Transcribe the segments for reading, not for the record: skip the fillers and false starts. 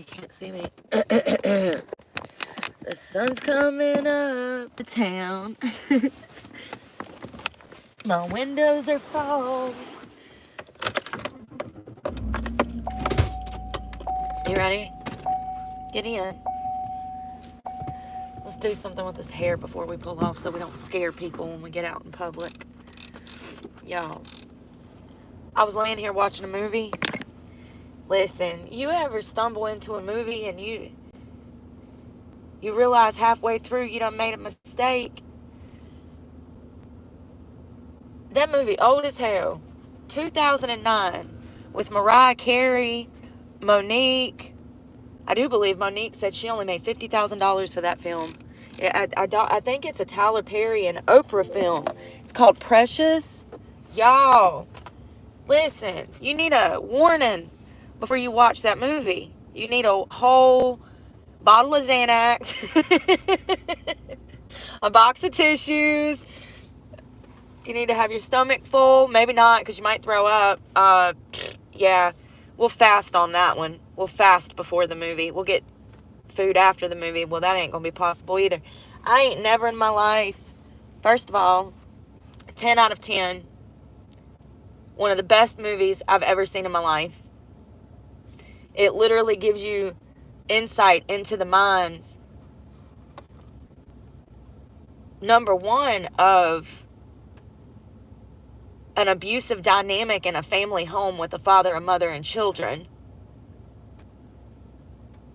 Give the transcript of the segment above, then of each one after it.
You can't see me. The sun's coming up to town. My windows are fogged. You ready? Get in. Let's do something with this hair before we pull off so we don't scare people when we get out in public. Y'all, I was laying here watching a movie. Listen, you ever stumble into a movie and you realize halfway through you done made a mistake? That movie, old as hell, 2009, with Mariah Carey, Monique. I do believe Monique said she only made $50,000 for that film. I think it's a Tyler Perry and Oprah film. It's called Precious. Y'all, listen, you need a warning before you watch that movie. You need a whole bottle of Xanax, a box of tissues. You need to have your stomach full. Maybe not, because you might throw up. Yeah, we'll fast on that one. We'll fast before the movie. We'll get food after the movie. Well, that ain't going to be possible either. I ain't never in my life, first of all, 10 out of 10. One of the best movies I've ever seen in my life. It literally gives you insight into the minds, number one, of an abusive dynamic in a family home with a father, a mother, and children.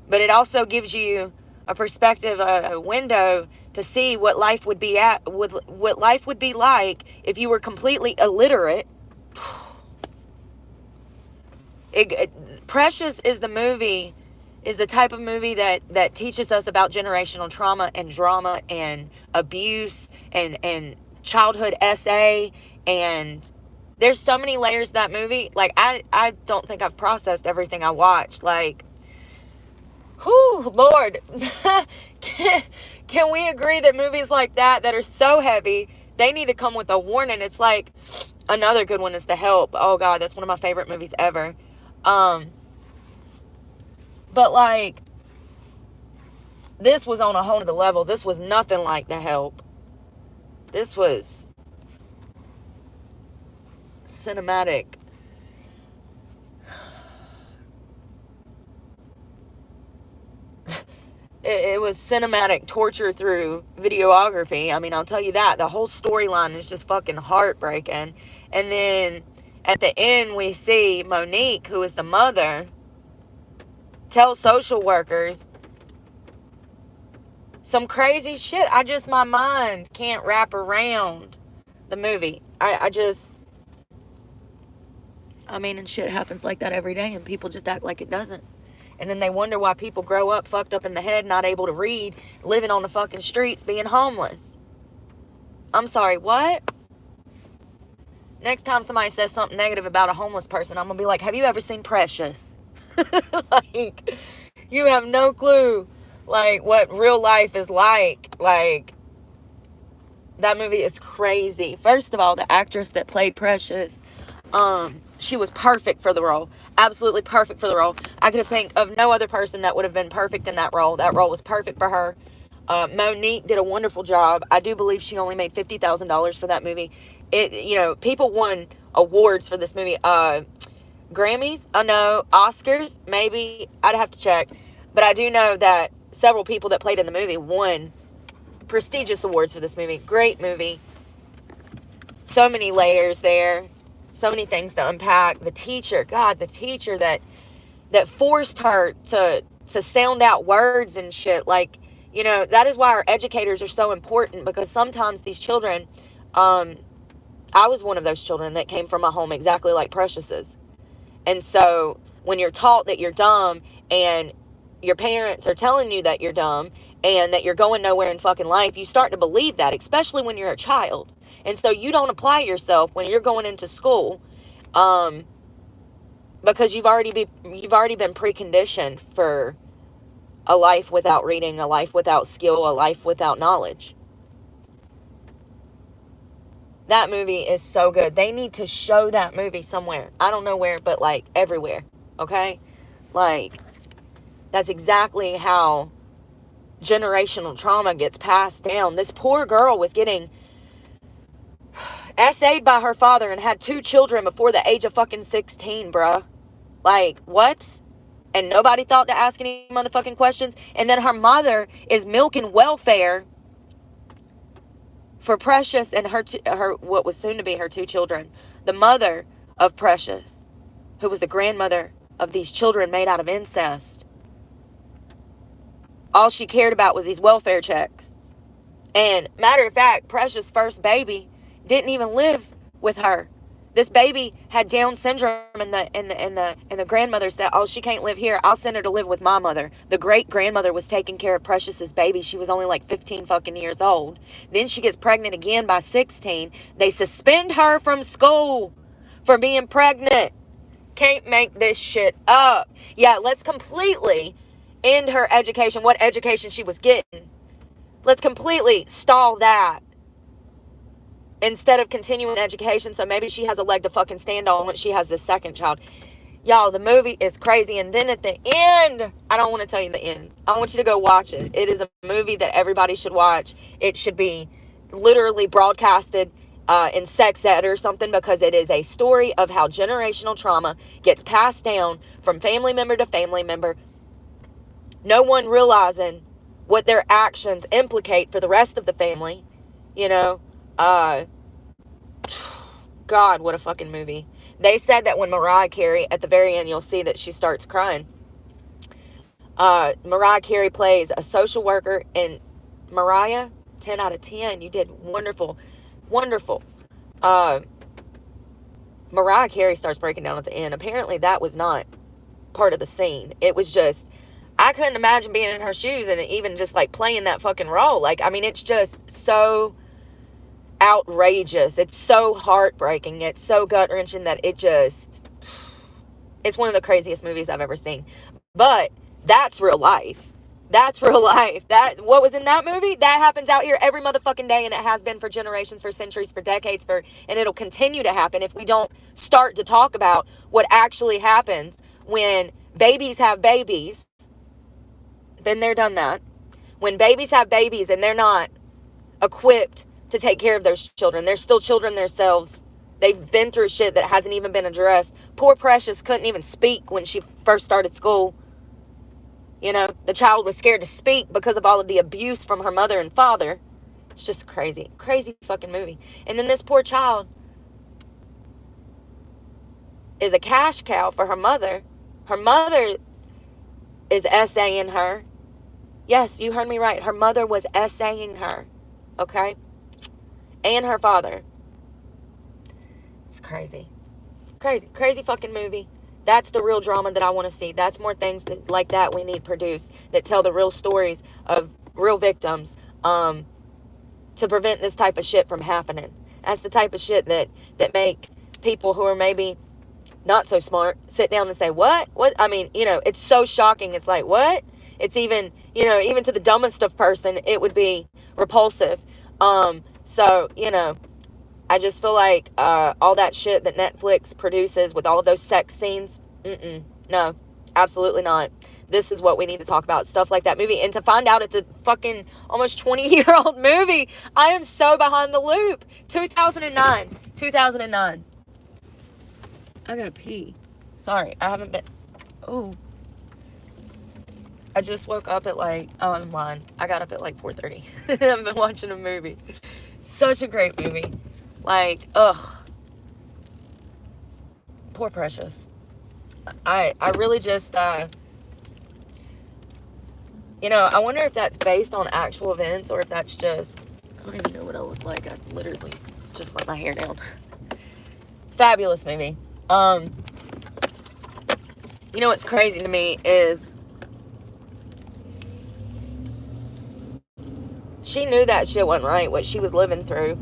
But it also gives you a perspective, a window to see what life would be what life would be like if you were completely illiterate. Precious is the type of movie that teaches us about generational trauma and drama and abuse and childhood essay, and there's so many layers to that movie. Like, I don't think I've processed everything I watched. Like, whew, Lord. Can we agree that movies like that are so heavy, they need to come with a warning? It's like, another good one is The Help. Oh God, that's one of my favorite movies ever. But like, this was on a whole other level. This was nothing like The Help. This was cinematic. It was cinematic torture through videography. I mean, I'll tell you that. The whole storyline is just fucking heartbreaking. And then at the end, we see Monique, who is the mother, tell social workers some crazy shit. My mind can't wrap around the movie. And shit happens like that every day, and people just act like it doesn't. And then they wonder why people grow up fucked up in the head, not able to read, living on the fucking streets, being homeless. I'm sorry, what? Next time somebody says something negative about a homeless person, I'm going to be like, have you ever seen Precious? Like, you have no clue, like, what real life is like. Like, that movie is crazy. First of all, the actress that played Precious, she was perfect for the role. Absolutely perfect for the role. I could think of no other person that would have been perfect in that role. That role was perfect for her. Monique did a wonderful job. I do believe she only made $50,000 for that movie. People won awards for this movie. Grammys? No. Oscars? Maybe. I'd have to check. But I do know that several people that played in the movie won prestigious awards for this movie. Great movie. So many layers there. So many things to unpack. The teacher that forced her to sound out words and shit. Like, that is why our educators are so important, because sometimes these children, I was one of those children that came from a home exactly like Precious's. And so when you're taught that you're dumb, and your parents are telling you that you're dumb and that you're going nowhere in fucking life, you start to believe that, especially when you're a child. And so you don't apply yourself when you're going into school, because you've already been preconditioned for a life without reading, a life without skill, a life without knowledge. That movie is so good. They need to show that movie somewhere. I don't know where, but like everywhere. Okay? Like, That's exactly how generational trauma gets passed down. This poor girl was getting SA'd by her father and had 2 children before the age of fucking 16, bruh. Like, what? And nobody thought to ask any motherfucking questions. And then her mother is milking welfare for Precious and her what was soon to be her 2 children. The mother of Precious, who was the grandmother of these children made out of incest. All she cared about was these welfare checks. And matter of fact, Precious' first baby didn't even live with her. This baby had Down syndrome, and the grandmother said, "Oh, she can't live here. I'll send her to live with my mother." The great grandmother was taking care of Precious's baby. She was only like 15 fucking years old. Then she gets pregnant again by 16. They suspend her from school for being pregnant. Can't make this shit up. Yeah, let's completely end her education, what education she was getting. Let's completely stall that instead of continuing education, so maybe she has a leg to fucking stand on when she has this second child. Y'all, the movie is crazy. And then at the end, I don't want to tell you the end. I want you to go watch it. It is a movie that everybody should watch. It should be literally broadcasted in sex ed or something, because it is a story of how generational trauma gets passed down from family member to family member. No one realizing what their actions implicate for the rest of the family. You know, God, what a fucking movie. They said that when Mariah Carey, at the very end, you'll see that she starts crying. Mariah Carey plays a social worker, and Mariah, 10 out of 10. You did wonderful. Wonderful. Mariah Carey starts breaking down at the end. Apparently that was not part of the scene. It was just, I couldn't imagine being in her shoes and even just like playing that fucking role. Like, I mean, it's just so outrageous. It's so heartbreaking. It's so gut-wrenching that it's one of the craziest movies I've ever seen. But that's real life. That's real life. What was in that movie, that happens out here every motherfucking day, and it has been for generations, for centuries, for decades, and it'll continue to happen if we don't start to talk about what actually happens when babies have babies. Been there, done that. When babies have babies and they're not equipped to take care of those children. They're still children themselves. They've been through shit that hasn't even been addressed. Poor Precious couldn't even speak when she first started school. You know, the child was scared to speak because of all of the abuse from her mother and father. It's just crazy. Crazy fucking movie. And then this poor child is a cash cow for her mother. Her mother is essaying her. Yes, you heard me right. Her mother was essaying her. Okay? And her father. It's crazy. Crazy fucking movie. That's the real drama that I want to see. That's more things like that we need produced, that tell the real stories of real victims, to prevent this type of shit from happening. That's the type of shit that make people who are maybe not so smart sit down and say, what? I mean, you know, it's so shocking. It's like, what? It's even, you know, even to the dumbest of person, it would be repulsive. So, you know, I just feel like all that shit that Netflix produces with all of those sex scenes, no, absolutely not. This is what we need to talk about, stuff like that movie. And to find out it's a fucking almost 20-year-old movie, I am so behind the loop. 2009. I gotta pee. Sorry, I haven't been, I just woke up at like, I'm lying. I got up at like 4:30. I've been watching a movie. Such a great movie. Like, ugh. Poor Precious. I really just, you know, I wonder if that's based on actual events or if that's just, I don't even know what I look like. I literally just let my hair down. Fabulous movie. You know what's crazy to me is she knew that shit wasn't right, what she was living through.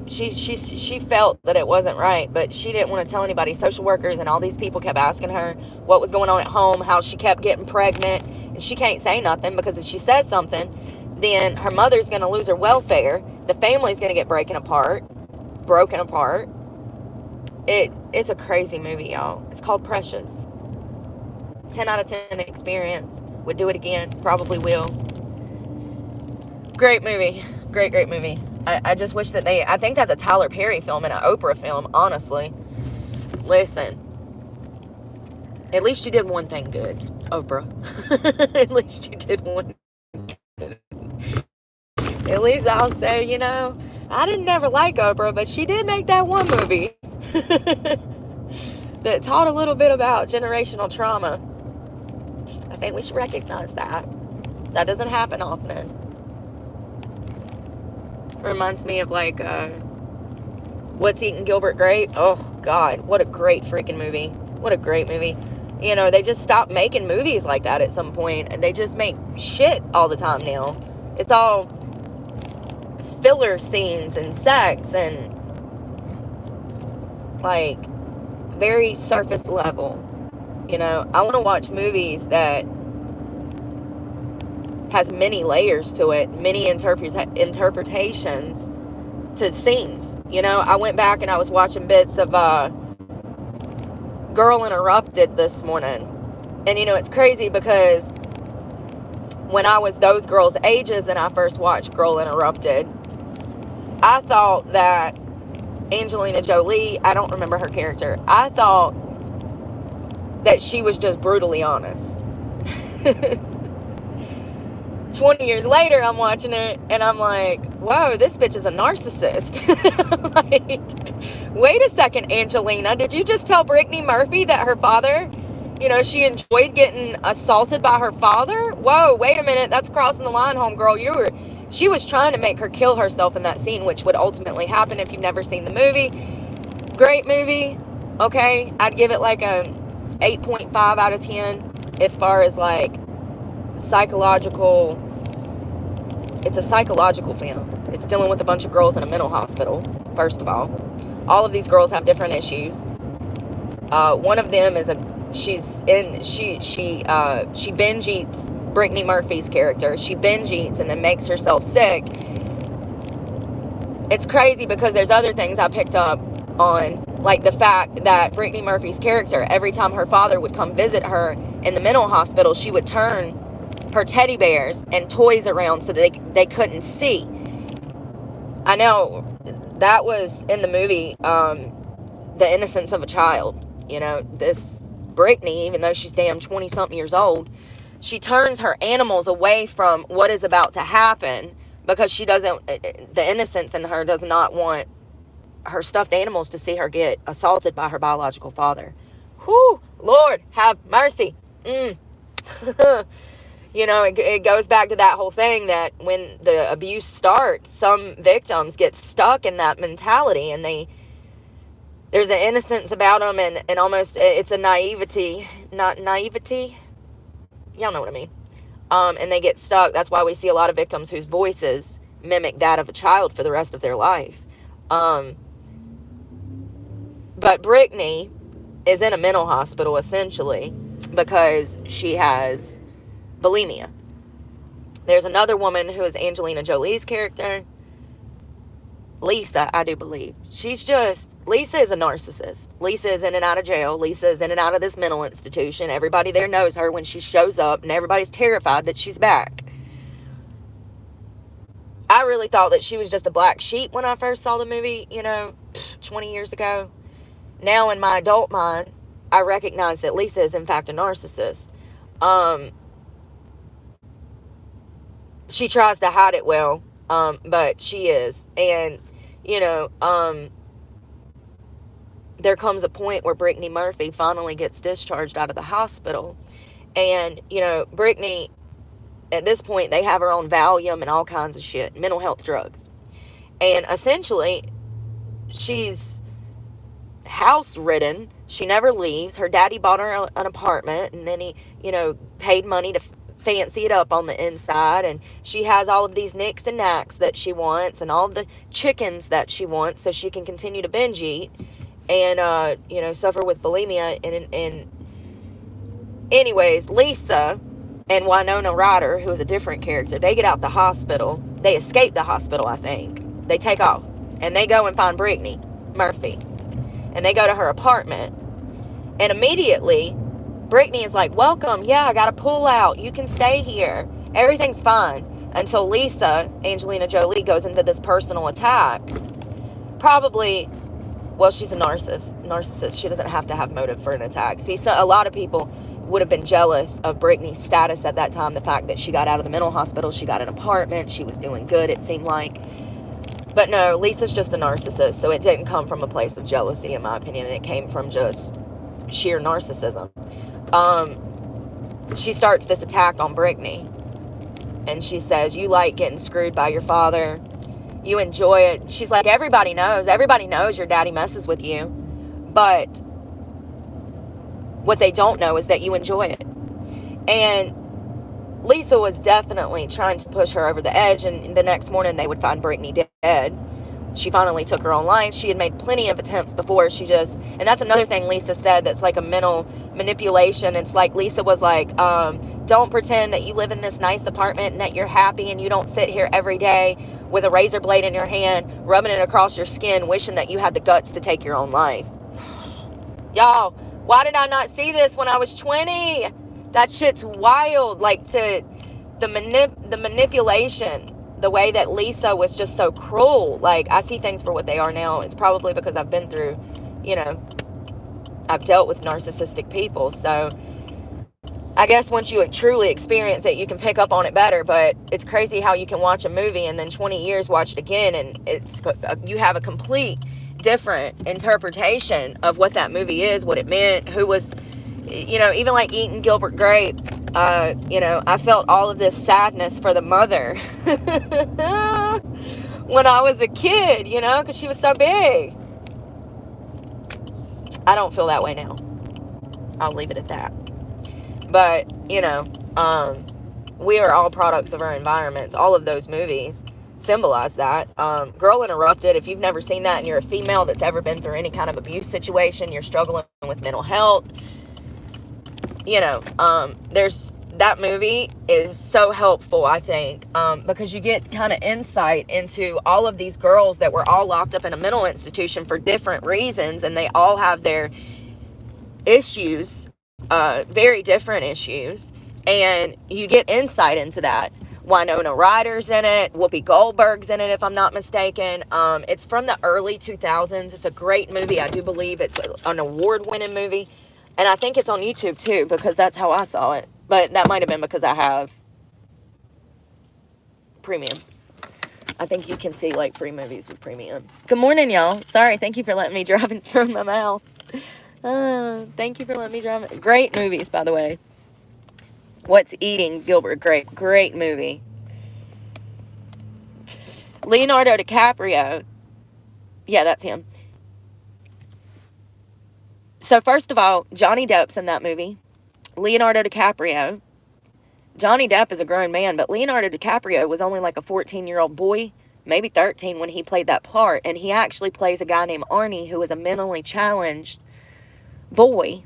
She felt that it wasn't right, but she didn't want to tell anybody. Social workers and all these people kept asking her what was going on at home, how she kept getting pregnant, and she can't say nothing, because if she says something, then her mother's going to lose her welfare. The family's going to get broken apart. It's a crazy movie, y'all. It's called Precious. 10 out of 10 experience. Would do it again. Probably will. Great movie. Great movie. I just wish that I think that's a Tyler Perry film and an Oprah film, honestly. Listen. At least you did one thing good, Oprah. At least you did one good. At least I'll say, you know, I didn't never like Oprah, but she did make that one movie that taught a little bit about generational trauma. I think we should recognize that. That doesn't happen often. Reminds me of like, What's Eating Gilbert Grape? Oh, God, what a great freaking movie. What a great movie. You know, they just stopped making movies like that at some point, and they just make shit all the time now. It's all filler scenes and sex and, like, very surface level. You know, I want to watch movies that has many layers to it, many interpretations to scenes. You know, I went back and I was watching bits of Girl Interrupted this morning. And, you know, it's crazy because when I was those girls' ages and I first watched Girl Interrupted, I thought that Angelina Jolie, I don't remember her character, I thought that she was just brutally honest. 20 years later, I'm watching it, and I'm like, whoa, this bitch is a narcissist. Like, wait a second, Angelina. Did you just tell Brittany Murphy that her father, you know, she enjoyed getting assaulted by her father? Whoa, wait a minute. That's crossing the line, homegirl. She was trying to make her kill herself in that scene, which would ultimately happen if you've never seen the movie. Great movie. Okay. I'd give it like a 8.5 out of 10 as far as like psychological. It's a psychological film. It's dealing with a bunch of girls in a mental hospital, first of all. All of these girls have different issues. One of them is she binge eats Brittany Murphy's character. She binge eats and then makes herself sick. It's crazy because there's other things I picked up on, like the fact that Brittany Murphy's character, every time her father would come visit her in the mental hospital, she would turn her teddy bears and toys around so that they couldn't see. I know that was in the movie, The Innocence of a Child. You know, this Brittany, even though she's damn 20-something years old, she turns her animals away from what is about to happen because she doesn't, the innocence in her does not want her stuffed animals to see her get assaulted by her biological father. Whew, Lord, have mercy. You know, it goes back to that whole thing that when the abuse starts, some victims get stuck in that mentality, and there's an innocence about them, and almost it's a naivety, not naivety. Y'all know what I mean. And they get stuck. That's why we see a lot of victims whose voices mimic that of a child for the rest of their life. But Brittany is in a mental hospital essentially because she has bulimia. There's another woman who is Angelina Jolie's character, Lisa, I do believe. Lisa is a narcissist. Lisa is in and out of jail. Lisa is in and out of this mental institution. Everybody there knows her when she shows up, and everybody's terrified that she's back. I really thought that she was just a black sheep when I first saw the movie, 20 years ago. Now, in my adult mind, I recognize that Lisa is, in fact, a narcissist. She tries to hide it well, but she is. And, there comes a point where Brittany Murphy finally gets discharged out of the hospital. And, Brittany, at this point, they have her on Valium and all kinds of shit, mental health drugs. And essentially, she's house-ridden. She never leaves. Her daddy bought her an apartment, and then he, paid money to fancy it up on the inside, and she has all of these nicks and knacks that she wants and all the chickens that she wants so she can continue to binge eat and, suffer with bulimia. And anyways, Lisa and Winona Ryder, who is a different character, they get out the hospital. They escape the hospital, I think. They take off, and they go and find Brittany Murphy, and they go to her apartment, and immediately Brittany is like, welcome, yeah, I got a pull out, you can stay here, everything's fine, until Lisa, Angelina Jolie, goes into this personal attack. Probably, well, she's a narcissist. She doesn't have to have motive for an attack. See, so a lot of people would have been jealous of Brittany's status at that time, the fact that she got out of the mental hospital, she got an apartment, she was doing good, it seemed like. But no, Lisa's just a narcissist, so it didn't come from a place of jealousy, in my opinion, and it came from just sheer narcissism. She starts this attack on Brittany, and she says, you like getting screwed by your father, you enjoy it. She's like, everybody knows your daddy messes with you, but what they don't know is that you enjoy it. And Lisa was definitely trying to push her over the edge, and the next morning they would find Brittany dead. She finally took her own life. She had made plenty of attempts before. And that's another thing Lisa said that's like a mental manipulation. It's like Lisa was like, don't pretend that you live in this nice apartment and that you're happy and you don't sit here every day with a razor blade in your hand, rubbing it across your skin, wishing that you had the guts to take your own life. Y'all, why did I not see this when I was 20? That shit's wild. Like, to the manipulation, the way that Lisa was just so cruel. Like, I see things for what they are now. It's probably because I've been through, I've dealt with narcissistic people. So I guess once you truly experience it, you can pick up on it better. But it's crazy how you can watch a movie and then 20 years watch it again, and you have a complete different interpretation of what that movie is, what it meant, who was, even like eating Gilbert Grape. I felt all of this sadness for the mother when I was a kid, because she was so big. I don't feel that way now. I'll leave it at that. But, we are all products of our environments. All of those movies symbolize that. Girl Interrupted, if you've never seen that and you're a female that's ever been through any kind of abuse situation, you're struggling with mental health, that movie is so helpful, I think, because you get kind of insight into all of these girls that were all locked up in a mental institution for different reasons, and they all have their issues, very different issues, and you get insight into that. Winona Ryder's in it, Whoopi Goldberg's in it, if I'm not mistaken. It's from the early 2000s. It's a great movie. I do believe it's an award-winning movie. And I think it's on YouTube, too, because that's how I saw it. But that might have been because I have premium. I think you can see, like, free movies with premium. Good morning, y'all. Sorry, thank you for letting me drive it from my mouth. Thank you for letting me drive it. Great movies, by the way. What's Eating Gilbert Grape? Great movie. Leonardo DiCaprio. Yeah, that's him. So first of all, Johnny Depp's in that movie. Leonardo DiCaprio. Johnny Depp is a grown man, but Leonardo DiCaprio was only like a 14-year-old boy, maybe 13 when he played that part. And he actually plays a guy named Arnie, who is a mentally challenged boy.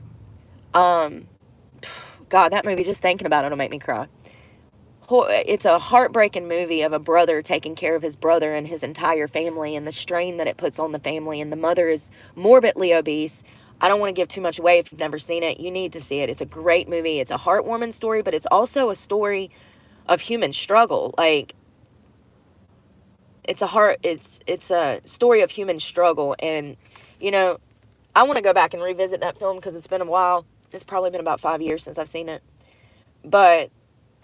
God, that movie, just thinking about it will make me cry. It's a heartbreaking movie of a brother taking care of his brother and his entire family, and the strain that it puts on the family. And the mother is morbidly obese. I don't want to give too much away if you've never seen it. You need to see it. It's a great movie. It's a heartwarming story, but it's also a story of human struggle. Like, it's a story of human struggle. And, I want to go back and revisit that film because it's been a while. It's probably been about 5 years since I've seen it. But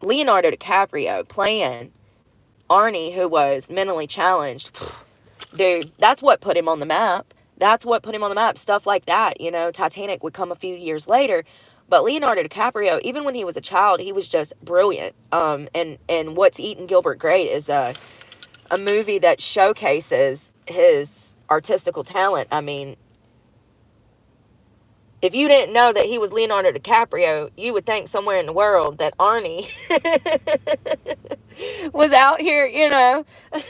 Leonardo DiCaprio playing Arnie, who was mentally challenged, dude, that's what put him on the map. That's what put him on the map. Stuff like that, Titanic would come a few years later. But Leonardo DiCaprio, even when he was a child, he was just brilliant. And What's Eating Gilbert Grape is a movie that showcases his artistical talent. I mean, if you didn't know that he was Leonardo DiCaprio, you would think somewhere in the world that Arnie was out here,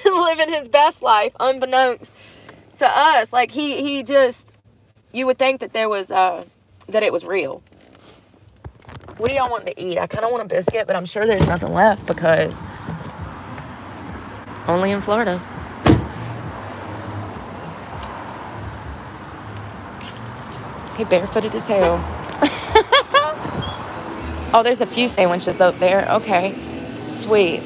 living his best life, unbeknownst to us. Like, he just, you would think that there was, that it was real. What do y'all want to eat? I kind of want a biscuit, but I'm sure there's nothing left because only in Florida. He barefooted as hell. Oh, there's a few sandwiches up there. Okay. Sweet.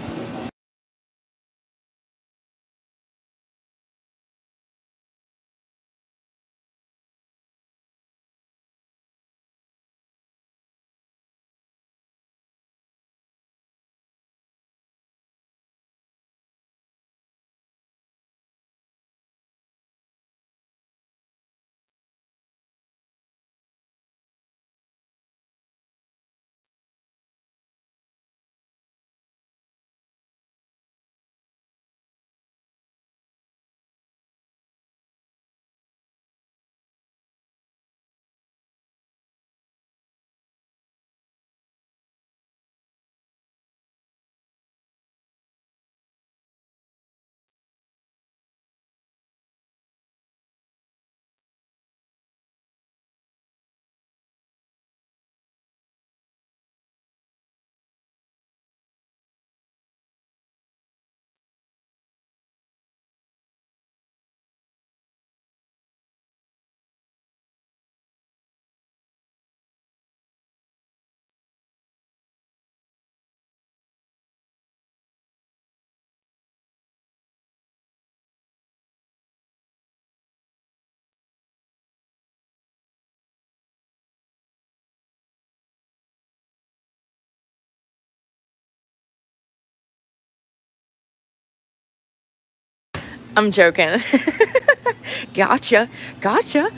I'm joking. Gotcha. Gotcha.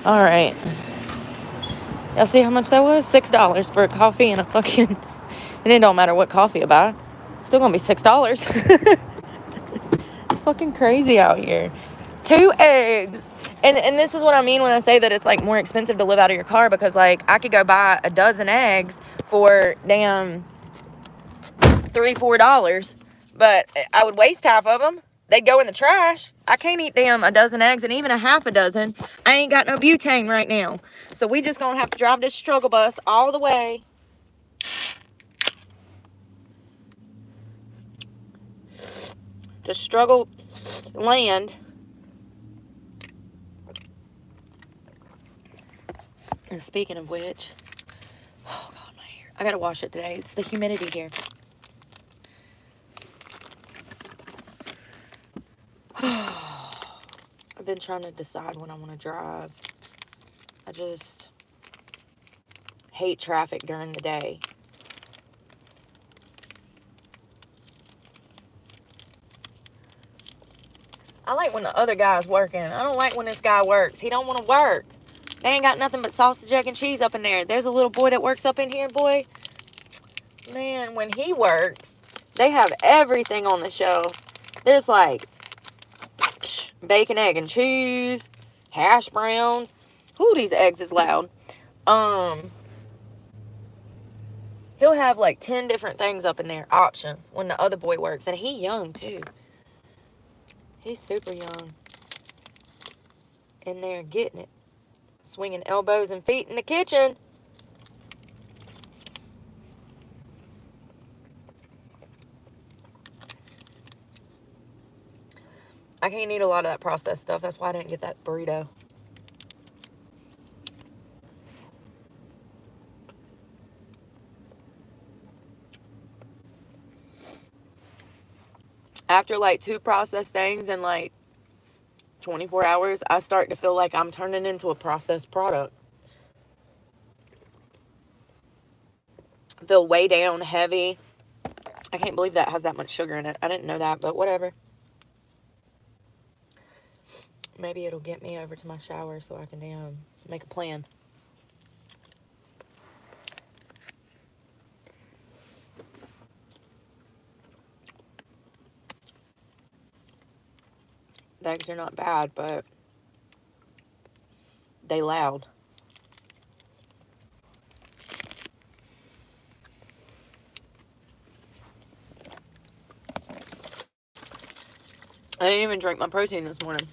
All right. Y'all see how much that was? $6 for a coffee and a fucking... And it don't matter what coffee I buy. It's still gonna be $6. It's fucking crazy out here. 2 eggs. And this is what I mean when I say that it's like more expensive to live out of your car, because like I could go buy a dozen eggs for damn $3-4, but I would waste half of them. They'd go in the trash. I can't eat damn a dozen eggs, and even a half a dozen. I ain't got no butane right now. So we just gonna have to drive this struggle bus all the way to Struggle Land. And speaking of which, oh God, my hair. I gotta wash it today. It's the humidity here. I've been trying to decide when I want to drive. I just hate traffic during the day. I like when the other guy's working. I don't like when this guy works. He don't want to work. They ain't got nothing but sausage, egg, and cheese up in there. There's a little boy that works up in here, boy. Man, when he works, they have everything on the shelf. There's like bacon, egg, and cheese, hash browns. Ooh, these eggs is loud. He'll have like 10 different things up in there, options, when the other boy works. And he young, too. He's super young. In there getting it. Swinging elbows and feet in the kitchen. I can't eat a lot of that processed stuff. That's why I didn't get that burrito. After like 2 processed things in like 24 hours, I start to feel like I'm turning into a processed product. I feel way down, heavy. I can't believe that has that much sugar in it. I didn't know that, but whatever. Maybe it'll get me over to my shower so I can make a plan. The eggs are not bad, but they loud. I didn't even drink my protein this morning.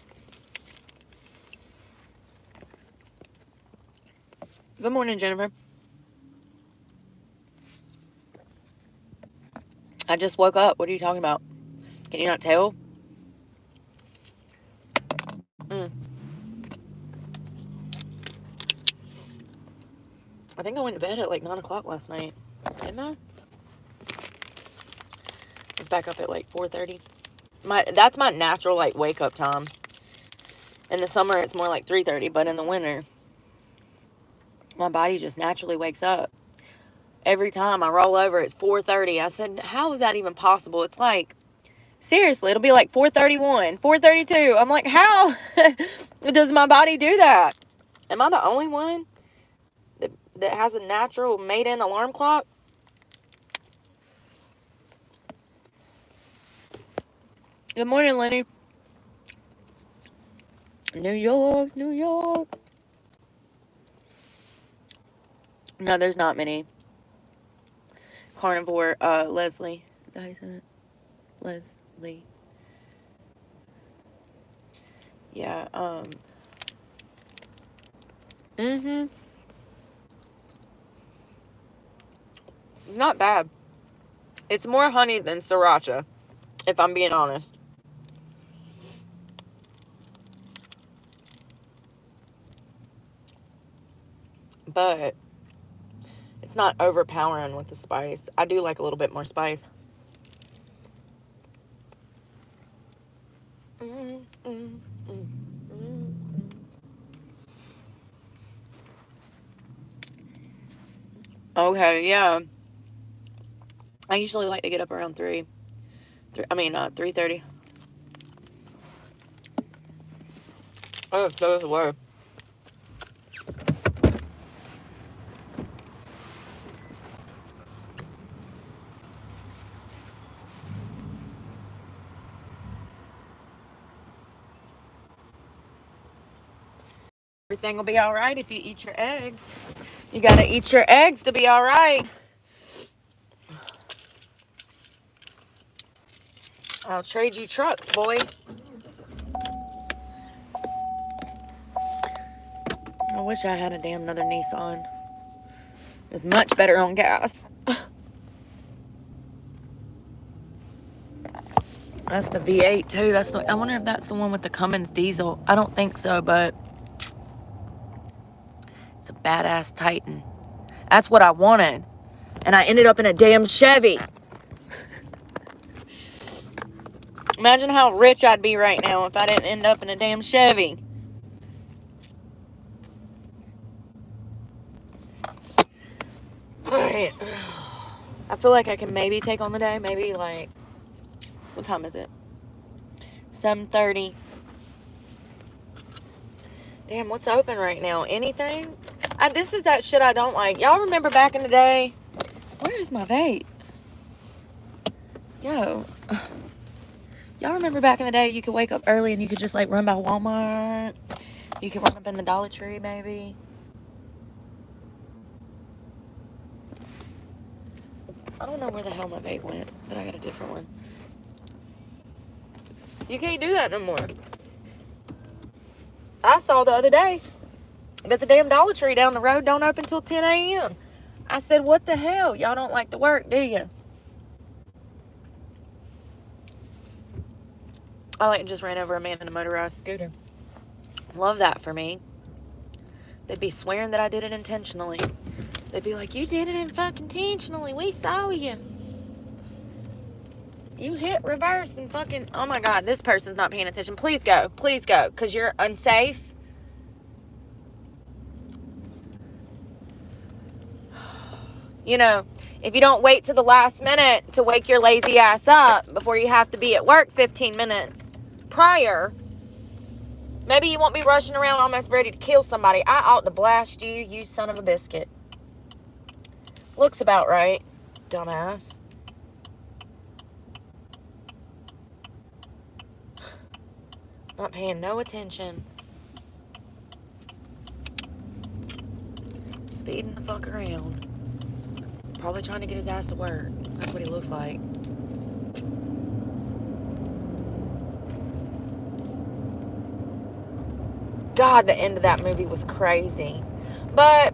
Good morning, Jennifer. I just woke up. What are you talking about? Can you not tell? I think I went to bed at like 9 o'clock last night. Didn't I? I was back up at like 4:30. That's my natural like wake up time. In the summer, it's more like 3:30, but in the winter, my body just naturally wakes up. Every time I roll over, it's 4:30. I said, how is that even possible? It's like, seriously, it'll be like 4:31, 4:32. I'm like, how does my body do that? Am I the only one that has a natural made-in alarm clock? Good morning, Lenny. New York, New York. No, there's not many. Carnivore, Leslie. Did I say that? Leslie. Yeah, Not bad. It's more honey than sriracha, if I'm being honest. But it's not overpowering with the spice. I do like a little bit more spice. Okay, yeah. I usually like to get up around 3:30. Oh, so is the word. Everything will be all right if you eat your eggs. You gotta eat your eggs to be all right. I'll trade you trucks, boy. I wish I had a damn another Nissan. It was much better on gas. That's the V8 too. I wonder if that's the one with the Cummins diesel. I don't think so, but it's a badass Titan. That's what I wanted. And I ended up in a damn Chevy. Imagine how rich I'd be right now if I didn't end up in a damn Chevy. Alright. I feel like I can maybe take on the day. Maybe like, what time is it? 7:30. Damn, what's open right now? Anything? This is that shit I don't like. Y'all remember back in the day? Where is my vape? Yo. Y'all remember back in the day you could wake up early and you could just like run by Walmart? You could run up in the Dollar Tree maybe. don't know where the hell my vape went, but I got a different one. You can't do that no more. I saw the other day that the damn Dollar Tree down the road don't open till 10 a.m. I said, what the hell? Y'all don't like to work, do you? I like just ran over a man in a motorized scooter. Love that for me. They'd be swearing that I did it intentionally. They'd be like, you did it fucking intentionally. We saw you. You hit reverse and fucking... Oh my God, this person's not paying attention. Please go. Please go. Because you're unsafe. You know, if you don't wait to the last minute to wake your lazy ass up before you have to be at work 15 minutes prior, maybe you won't be rushing around almost ready to kill somebody. I ought to blast you, you son of a biscuit. Looks about right, dumbass. Not paying no attention. Speeding the fuck around. Probably trying to get his ass to work. That's what he looks like. God, the end of that movie was crazy. But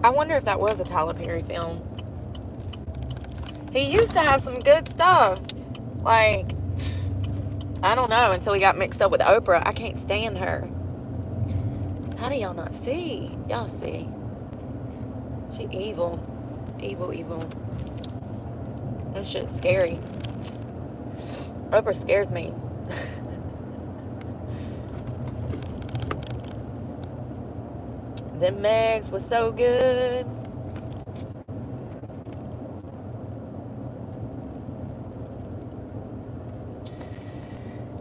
I wonder if that was a Tyler Perry film. He used to have some good stuff. Like, I don't know, until he got mixed up with Oprah. I can't stand her. How do y'all not see? Y'all see. She evil. Evil, evil. That shit's scary. Oprah scares me. Them Megs was so good.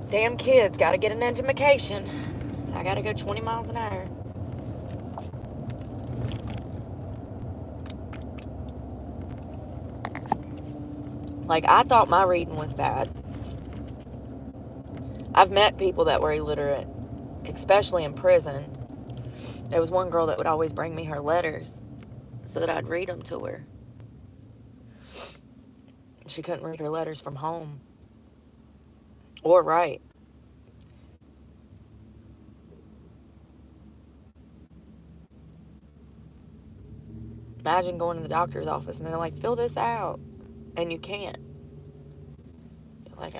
Damn kids, gotta get an education. I gotta go 20 miles an hour. Like, I thought my reading was bad. I've met people that were illiterate, especially in prison. There was one girl that would always bring me her letters so that I'd read them to her. She couldn't read her letters from home or write. Imagine going to the doctor's office and they're like, fill this out, and you can't. You're like,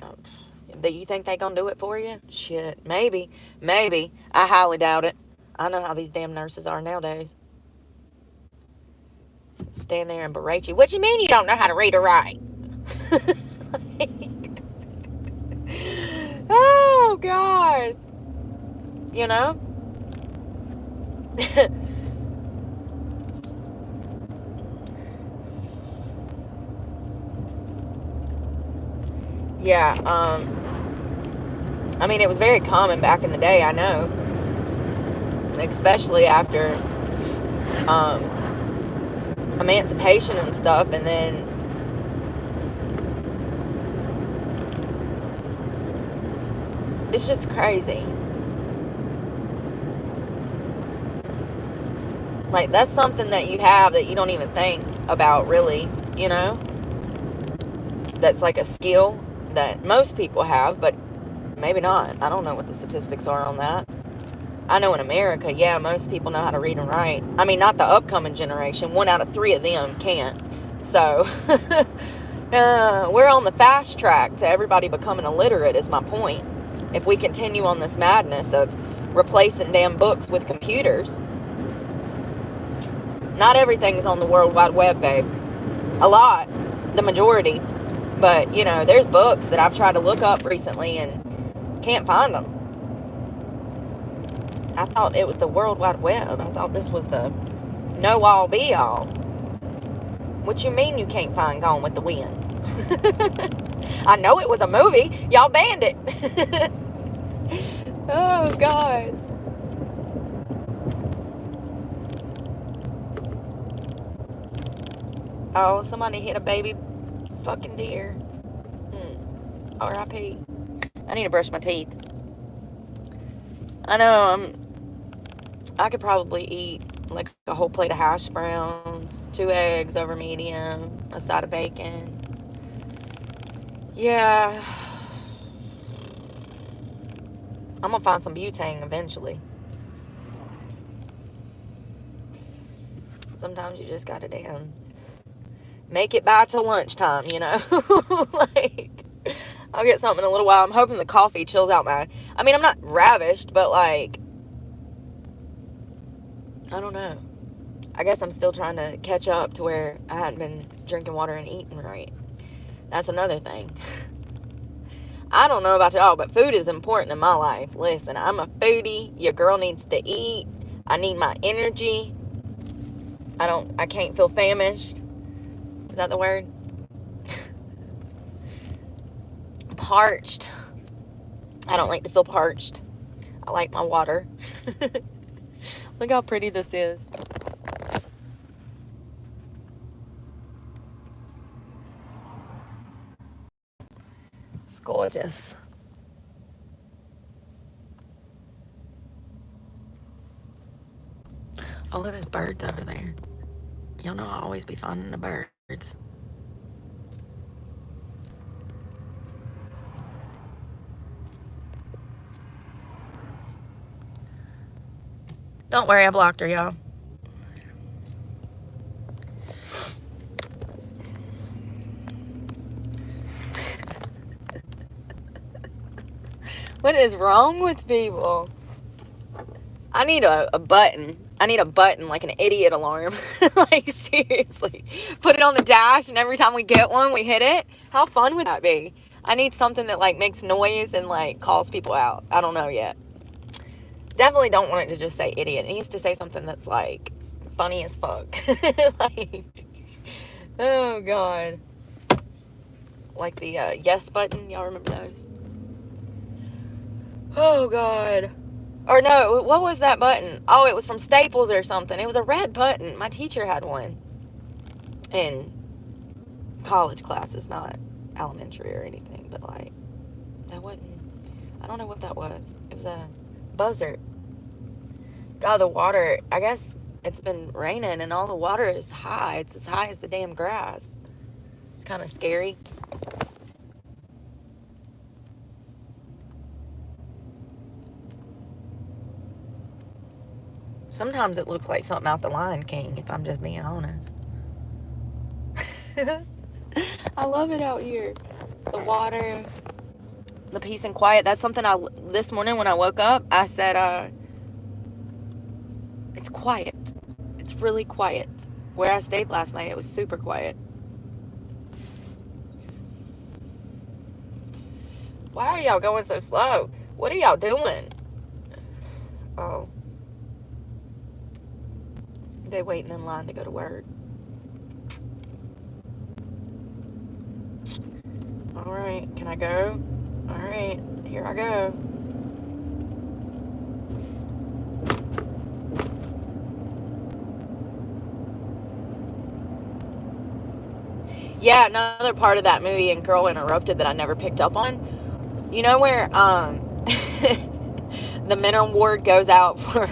do you think they gonna do it for you? Shit, maybe. I highly doubt it. I know how these damn nurses are nowadays. Stand there and berate you. What you mean you don't know how to read or write? Oh, God. You know? Yeah, I mean, it was very common back in the day, I know. Especially after emancipation and stuff, and then it's just crazy. Like, that's something that you have that you don't even think about, really, you know? That's like a skill that most people have, but maybe not. I don't know what the statistics are on that. I know in America, yeah, most people know how to read and write. I mean, not the upcoming generation. 1 out of 3 of them can't. So, we're on the fast track to everybody becoming illiterate, is my point. If we continue on this madness of replacing damn books with computers. Not everything's on the World Wide Web, babe. A lot. The majority. But, you know, there's books that I've tried to look up recently and can't find them. I thought it was the World Wide Web. I thought this was the know-all, be-all. What you mean you can't find Gone with the Wind? I know it was a movie. Y'all banned it. Oh, God. Oh, somebody hit a baby fucking deer. R.I.P. I need to brush my teeth. I know, I could probably eat like a whole plate of hash browns, 2 eggs over medium, a side of bacon. Yeah. I'm gonna find some butane eventually. Sometimes you just gotta damn make it by till lunchtime, you know? Like, I'll get something in a little while. I'm hoping the coffee chills out my... I mean, I'm not ravished, but, like, I don't know. I guess I'm still trying to catch up to where I hadn't been drinking water and eating right. That's another thing. I don't know about y'all, but food is important in my life. Listen, I'm a foodie. Your girl needs to eat. I need my energy. I can't feel famished. Is that the word? Parched. I don't like to feel parched. I like my water. Look how pretty this is. It's gorgeous. Oh, look, there's birds over there. Y'all know I always be finding the birds. Don't worry, I blocked her, y'all. What is wrong with people? I need a button. I need a button, like an idiot alarm. Like, seriously. Put it on the dash, and every time we get one, we hit it. How fun would that be? I need something that, like, makes noise and, like, calls people out. I don't know yet. Definitely don't want it to just say idiot. It needs to say something that's, like, funny as fuck. Like, oh, God. Like the yes button. Y'all remember those? Oh, God. Or no, what was that button? Oh, it was from Staples or something. It was a red button. My teacher had one in college classes, not elementary or anything, but like, that wasn't, I don't know what that was. It was a buzzer. God, the water, I guess it's been raining and all the water is high. It's as high as the damn grass. It's kind of scary. Sometimes it looks like something out the Lion King, if I'm just being honest. I love it out here. The water, the peace and quiet. That's something this morning when I woke up, I said, it's quiet. It's really quiet. Where I stayed last night, it was super quiet. Why are y'all going so slow? What are y'all doing? Oh. They waiting in line to go to work. All right, can I go? All right, here I go. Yeah, another part of that movie in Girl Interrupted that I never picked up on. You know where the mental ward goes out for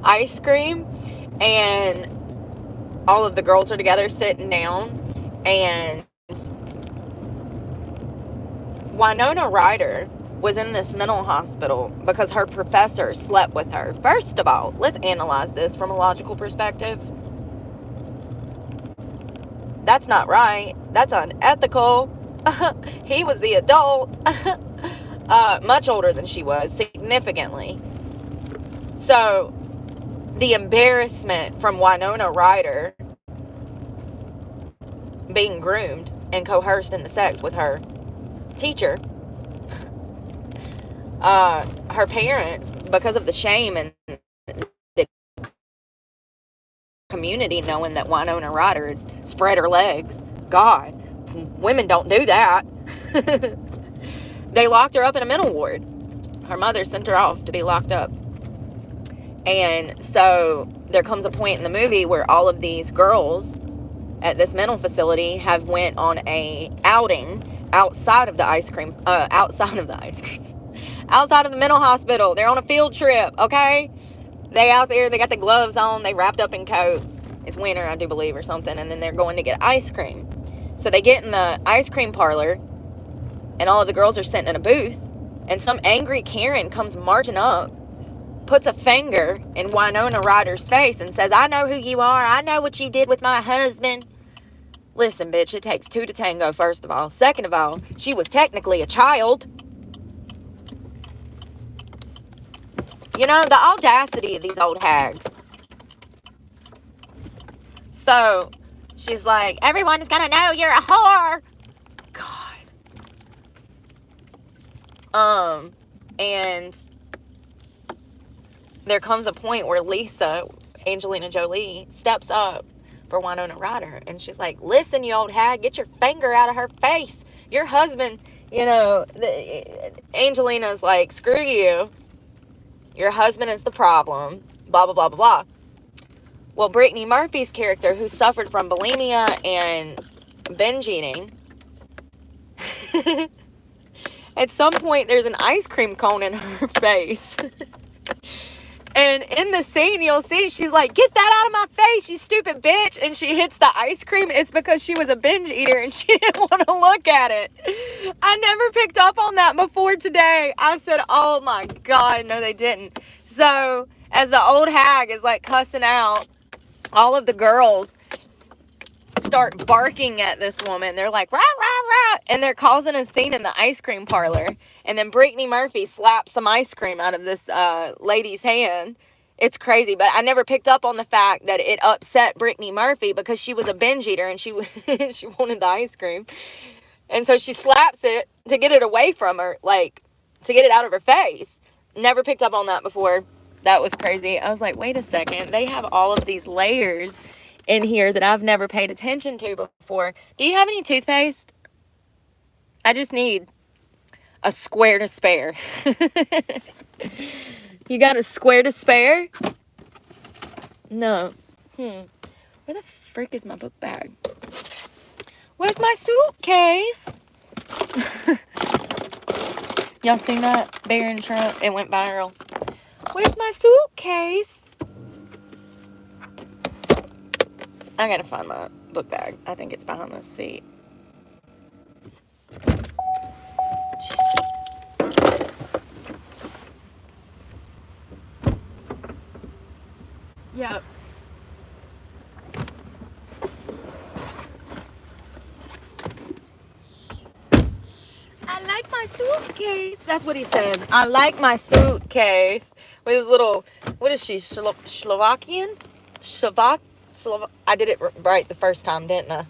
ice cream, and all of the girls are together sitting down, and Winona Ryder was in this mental hospital because her professor slept with her. First of all, let's analyze this from a logical perspective. That's not right. That's unethical. He was the adult. Much older than she was, significantly. So, the embarrassment from Winona Ryder being groomed and coerced into sex with her teacher, her parents, because of the shame and the community knowing that Winona Ryder had spread her legs. God, women don't do that. They locked her up in a mental ward. Her mother sent her off to be locked up. And so there comes a point in the movie where all of these girls at this mental facility have went on a outing outside of the outside of the mental hospital. They're on a field trip, okay? They out there, they got the gloves on, they wrapped up in coats. It's winter, I do believe, or something. And then they're going to get ice cream. So they get in the ice cream parlor, and all of the girls are sitting in a booth. And some angry Karen comes marching up, puts a finger in Winona Ryder's face and says, I know who you are. I know what you did with my husband. Listen, bitch, it takes two to tango, first of all. Second of all, she was technically a child. You know, the audacity of these old hags. So, she's like, everyone's gonna know you're a whore. God. And there comes a point where Lisa, Angelina Jolie, steps up for Winona Ryder. And she's like, listen, you old hag, get your finger out of her face. Your husband, you know, Angelina's like, screw you. Your husband is the problem. Blah, blah, blah, blah, blah. Well, Brittany Murphy's character, who suffered from bulimia and binge eating, at some point there's an ice cream cone in her face. And in the scene, you'll see she's like, get that out of my face, you stupid bitch. And she hits the ice cream. It's because she was a binge eater and she didn't want to look at it. I never picked up on that before today. I said, oh my God, no, they didn't. So as the old hag is like cussing out, all of the girls start barking at this woman. They're like, rah, rah, rah. And they're causing a scene in the ice cream parlor. And then Brittany Murphy slaps some ice cream out of this lady's hand. It's crazy, but I never picked up on the fact that it upset Brittany Murphy because she was a binge eater and she she wanted the ice cream. And so she slaps it to get it away from her, like, to get it out of her face. Never picked up on that before. That was crazy. I was like, wait a second. They have all of these layers in here that I've never paid attention to before. Do you have any toothpaste? I just need a square to spare. You got a square to spare? No. Where the frick is my book bag? Where's my suitcase? Y'all seen that? Barron Trump. It went viral. Where's my suitcase? I gotta find my book bag. I think it's behind this seat. Jesus. Yep. I like my suitcase. That's what he said. I like my suitcase. With his little, what is she, Slovakian? I did it right the first time, didn't I?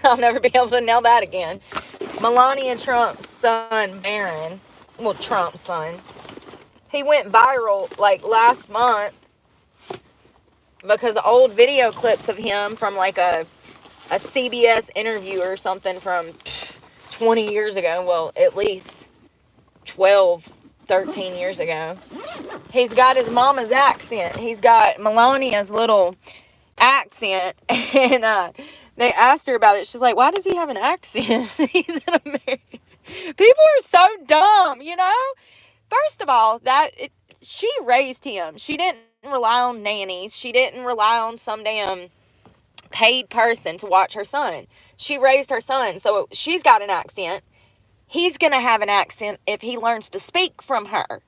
I'll never be able to nail that again. Melania Trump's son, Barron. Well, Trump's son. He went viral, like, last month because old video clips of him from, like, a CBS interview or something from 20 years ago. Well, at least 12, 13 years ago. He's got his mama's accent. He's got Melania's little accent. And they asked her about it. She's like, why does he have an accent? He's an American. People are so dumb, you know? First of all, she raised him. She didn't rely on nannies. She didn't rely on some damn paid person to watch her son. She raised her son. So she's got an accent. He's going to have an accent if he learns to speak from her.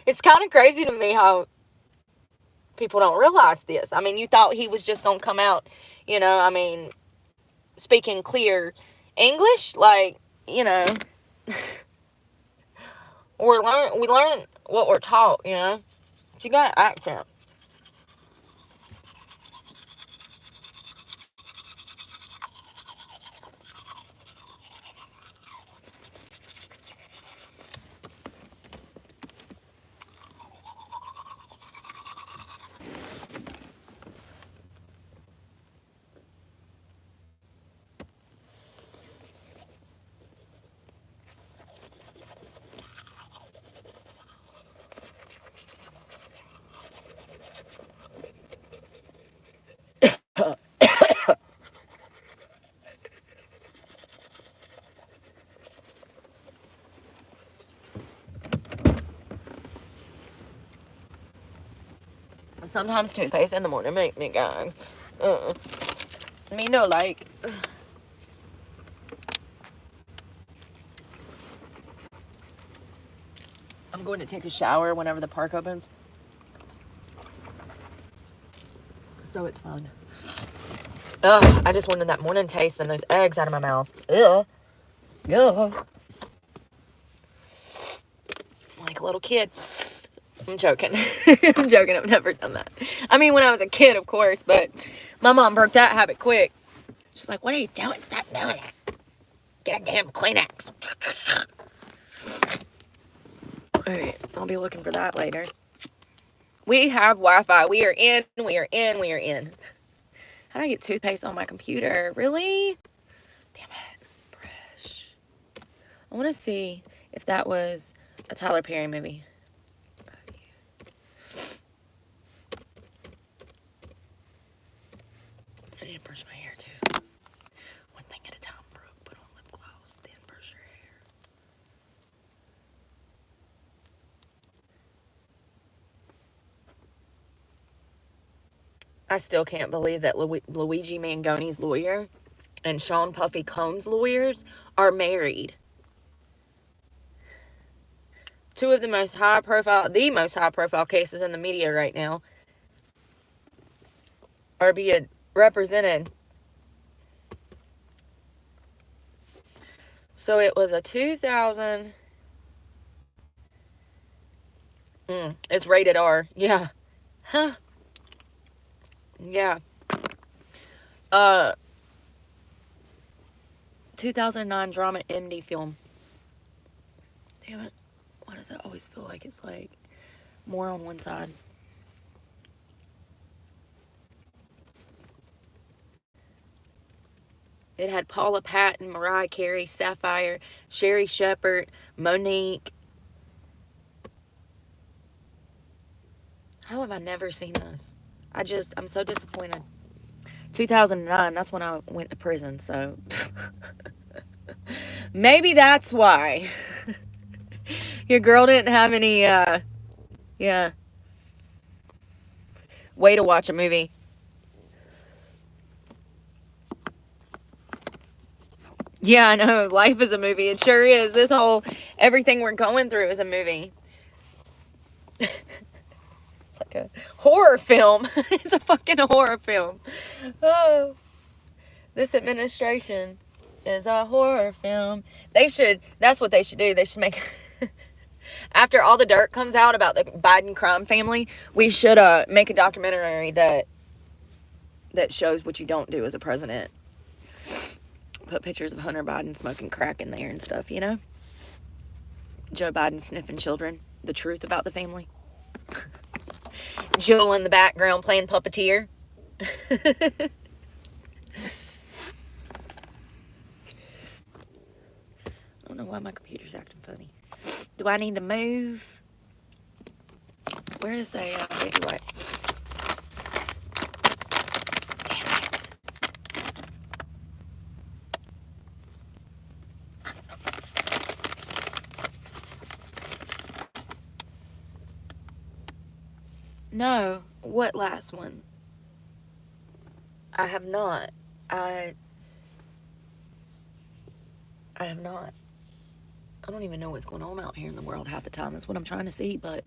It's kind of crazy to me how people don't realize this. I mean, you thought he was just going to come out, you know, I mean, speaking clear English, like, you know, we learn what we're taught, you know. She got an accent. Sometimes toothpaste in the morning make me gag. Me no like. I'm going to take a shower whenever the park opens. So it's fun. Ugh, I just wanted that morning taste and those eggs out of my mouth. Ugh. Ugh. Like a little kid. I'm joking. I'm joking. I've never done that. I mean, when I was a kid, of course, but my mom broke that habit quick. She's like, what are you doing? Stop doing that. Get a damn Kleenex. Alright, I'll be looking for that later. We have Wi-Fi. We are in. We are in. We are in. How do I get toothpaste on my computer? Really? Damn it. Brush. I want to see if that was a Tyler Perry movie. I need to brush my hair too. One thing at a time, Brooke. Put on lip gloss, then brush your hair. I still can't believe that Luigi Mangoni's lawyer and Sean Puffy Combs' lawyers are married. Two of the most high profile cases in the media right now are being represented. So it was a 2000. It's rated R. Yeah. Huh. Yeah. 2009 drama indie film. Damn it. Why does it always feel like it's like more on one side? It had Paula Patton, Mariah Carey, Sapphire, Sherry Shepherd, Monique. How have I never seen this? I'm so disappointed. 2009, that's when I went to prison, so maybe that's why. Your girl didn't have any, yeah, way to watch a movie. Yeah, I know. Life is a movie. It sure is. Everything we're going through is a movie. It's like a horror film. It's a fucking horror film. Oh, this administration is a horror film. That's what they should do. They should make, after all the dirt comes out about the Biden crime family, we should make a documentary that shows what you don't do as a president. Put pictures of Hunter Biden smoking crack in there and stuff, you know? Joe Biden sniffing children. The truth about the family. Jill in the background playing puppeteer. I don't know why my computer's acting funny. Do I need to move? Where is a baby wipe? Damn it. No. What last one? I have not. I have not. I don't even know what's going on out here in the world half the time. That's what I'm trying to see, but...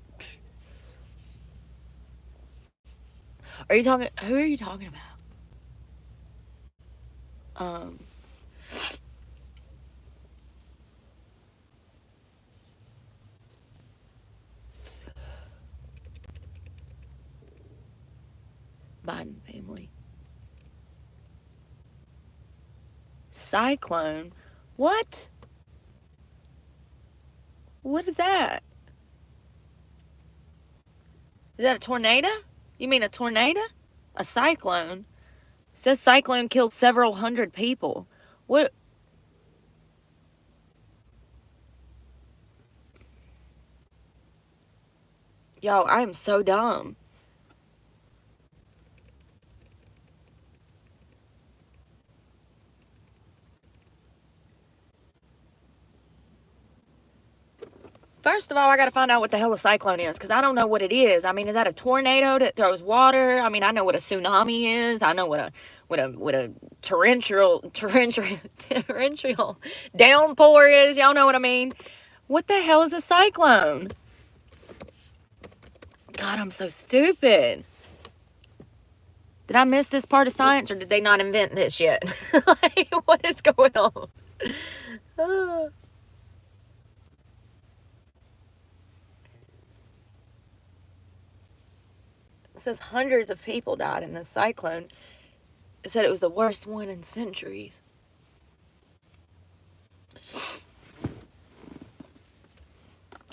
Who are you talking about? Biden family. Cyclone? What? What is that? Is that a tornado? You mean a tornado? A cyclone? It says cyclone killed several hundred people. What? Yo, I am so dumb. First of all, I got to find out what the hell a cyclone is, because I don't know what it is. I mean, is that a tornado that throws water? I mean, I know what a tsunami is. I know what a torrential downpour is. Y'all know what I mean? What the hell is a cyclone? God, I'm so stupid. Did I miss this part of science, or did they not invent this yet? Like, what is going on? It says hundreds of people died in this cyclone. It said it was the worst one in centuries.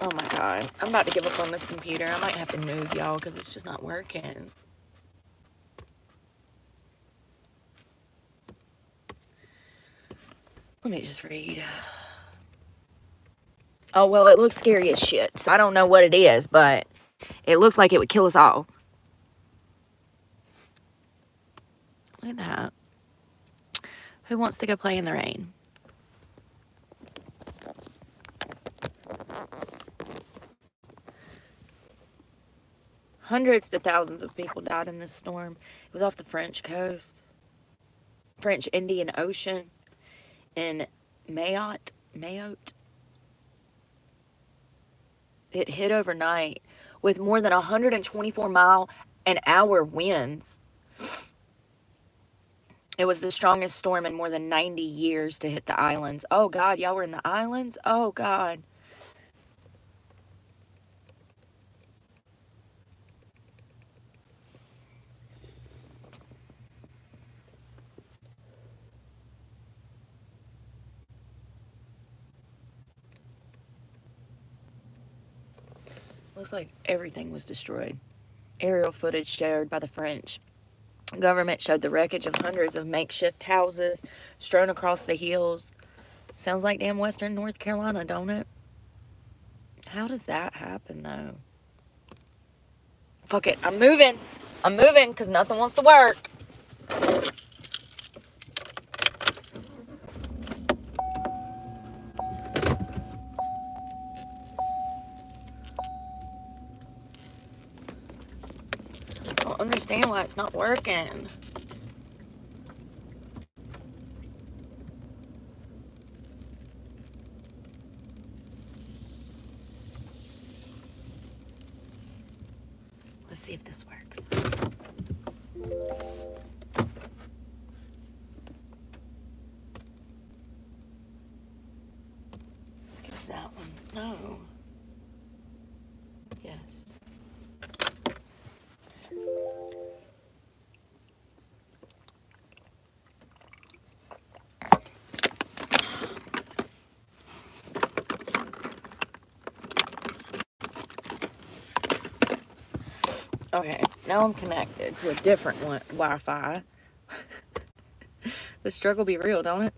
Oh my God. I'm about to give up on this computer. I might have to move, y'all, because it's just not working. Let me just read. Oh, well, it looks scary as shit. So I don't know what it is, but it looks like it would kill us all. Look at that. Who wants to go play in the rain? Hundreds to thousands of people died in this storm. It was off the French coast. French Indian Ocean in Mayotte. It hit overnight with more than 124-mile-an-hour winds. It was the strongest storm in more than 90 years to hit the islands. Oh, God, y'all were in the islands? Oh, God. Looks like everything was destroyed. Aerial footage shared by the French government showed the wreckage of hundreds of makeshift houses strewn across the hills. Sounds like damn western North Carolina, don't it? How does that happen, though? Fuck it. I'm moving. I'm moving because nothing wants to work. I don't understand why it's not working. Let's see if this works. Skip that one. No. Yes. Okay, now I'm connected to a different Wi-Fi. The struggle be real, don't it?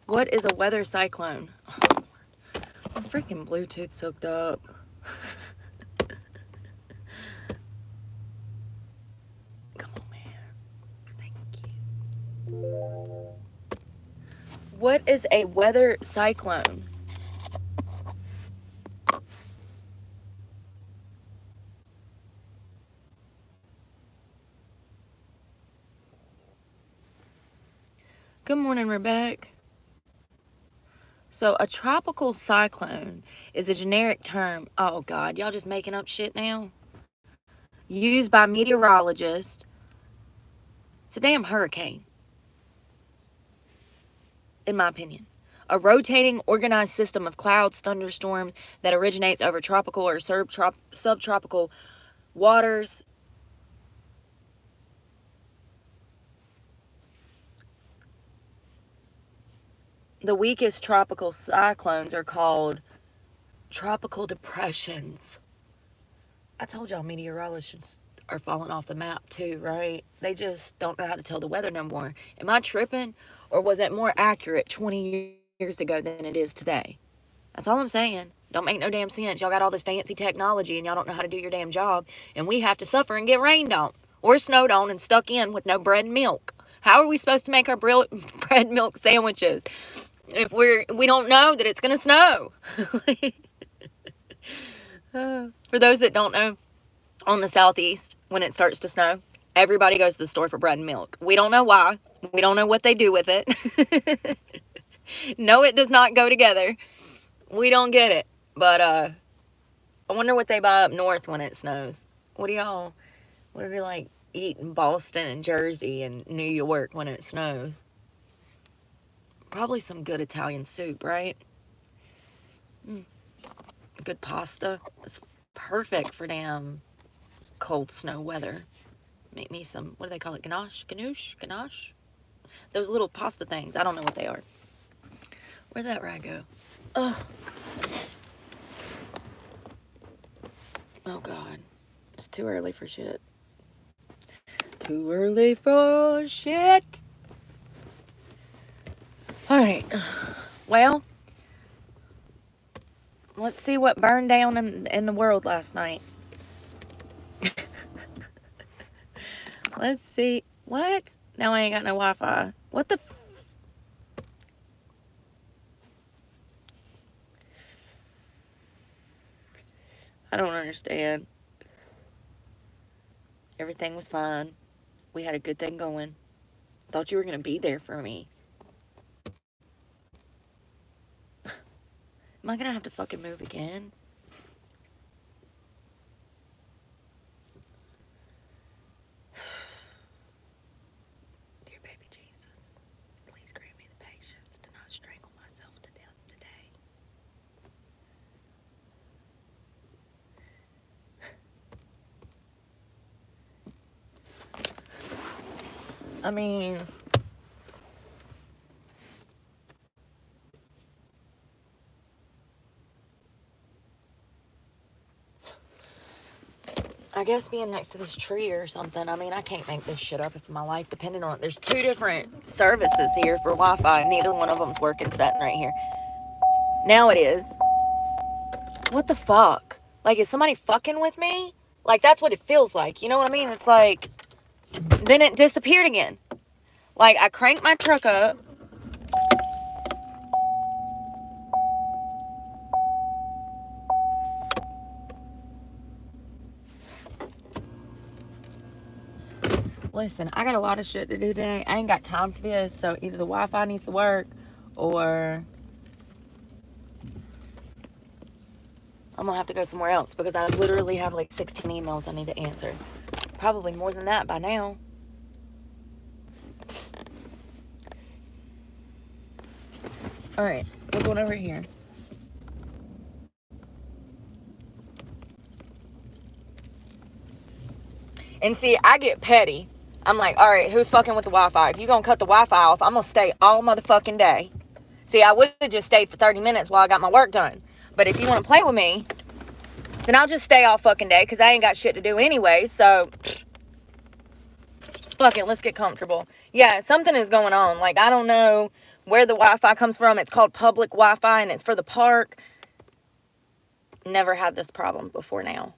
What is a weather cyclone? Oh, my freaking Bluetooth's hooked up. Come on, man. Thank you. What is a weather cyclone? Good morning, Rebecca. So a tropical cyclone is a generic term. Oh, God, y'all just making up shit now? Used by meteorologists. It's a damn hurricane, in my opinion. A rotating, organized system of clouds, thunderstorms that originates over tropical or subtropical waters. The weakest tropical cyclones are called tropical depressions. I told y'all meteorologists are falling off the map too, right? They just don't know how to tell the weather no more. Am I tripping? Or was it more accurate 20 years ago than it is today? That's all I'm saying. Don't make no damn sense. Y'all got all this fancy technology and y'all don't know how to do your damn job. And we have to suffer and get rained on. Or snowed on and stuck in with no bread and milk. How are we supposed to make our bread milk sandwiches? If we don't know that it's going to snow. For those that don't know, on the southeast, when it starts to snow, everybody goes to the store for bread and milk. We don't know why. We don't know what they do with it. No, it does not go together. We don't get it. But I wonder what they buy up north when it snows. What do they like eat in Boston and Jersey and New York when it snows? Probably some good Italian soup, right? Good pasta. It's perfect for damn cold snow weather. Make me some, what do they call it? Ganache? Those little pasta things. I don't know what they are. Where'd that rag go? Ugh. Oh, God. It's too early for shit. Too early for shit. Alright. Well, let's see what burned down in the world last night. Let's see. What? Now I ain't got no Wi-Fi. What the... I don't understand. Everything was fine. We had a good thing going. Thought you were going to be there for me. Am I going to have to fucking move again? Dear baby Jesus, please grant me the patience to not strangle myself to death today. I mean... I guess being next to this tree or something. I mean, I can't make this shit up if my life depended on it. There's 2 different services here for Wi-Fi. Neither one of them's working, sitting right here. Now it is. What the fuck? Like, is somebody fucking with me? Like, that's what it feels like. You know what I mean? It's like, then it disappeared again. Like, I cranked my truck up. Listen, I got a lot of shit to do today. I ain't got time for this. So either the Wi-Fi needs to work or I'm going to have to go somewhere else because I literally have like 16 emails I need to answer. Probably more than that by now. Alright, we're going over here. And see, I get petty. I'm like, alright, who's fucking with the Wi-Fi? If you're going to cut the Wi-Fi off, I'm going to stay all motherfucking day. See, I would have just stayed for 30 minutes while I got my work done. But if you want to play with me, then I'll just stay all fucking day because I ain't got shit to do anyway. So, fuck it, let's get comfortable. Yeah, something is going on. Like, I don't know where the Wi-Fi comes from. It's called public Wi-Fi and it's for the park. Never had this problem before now.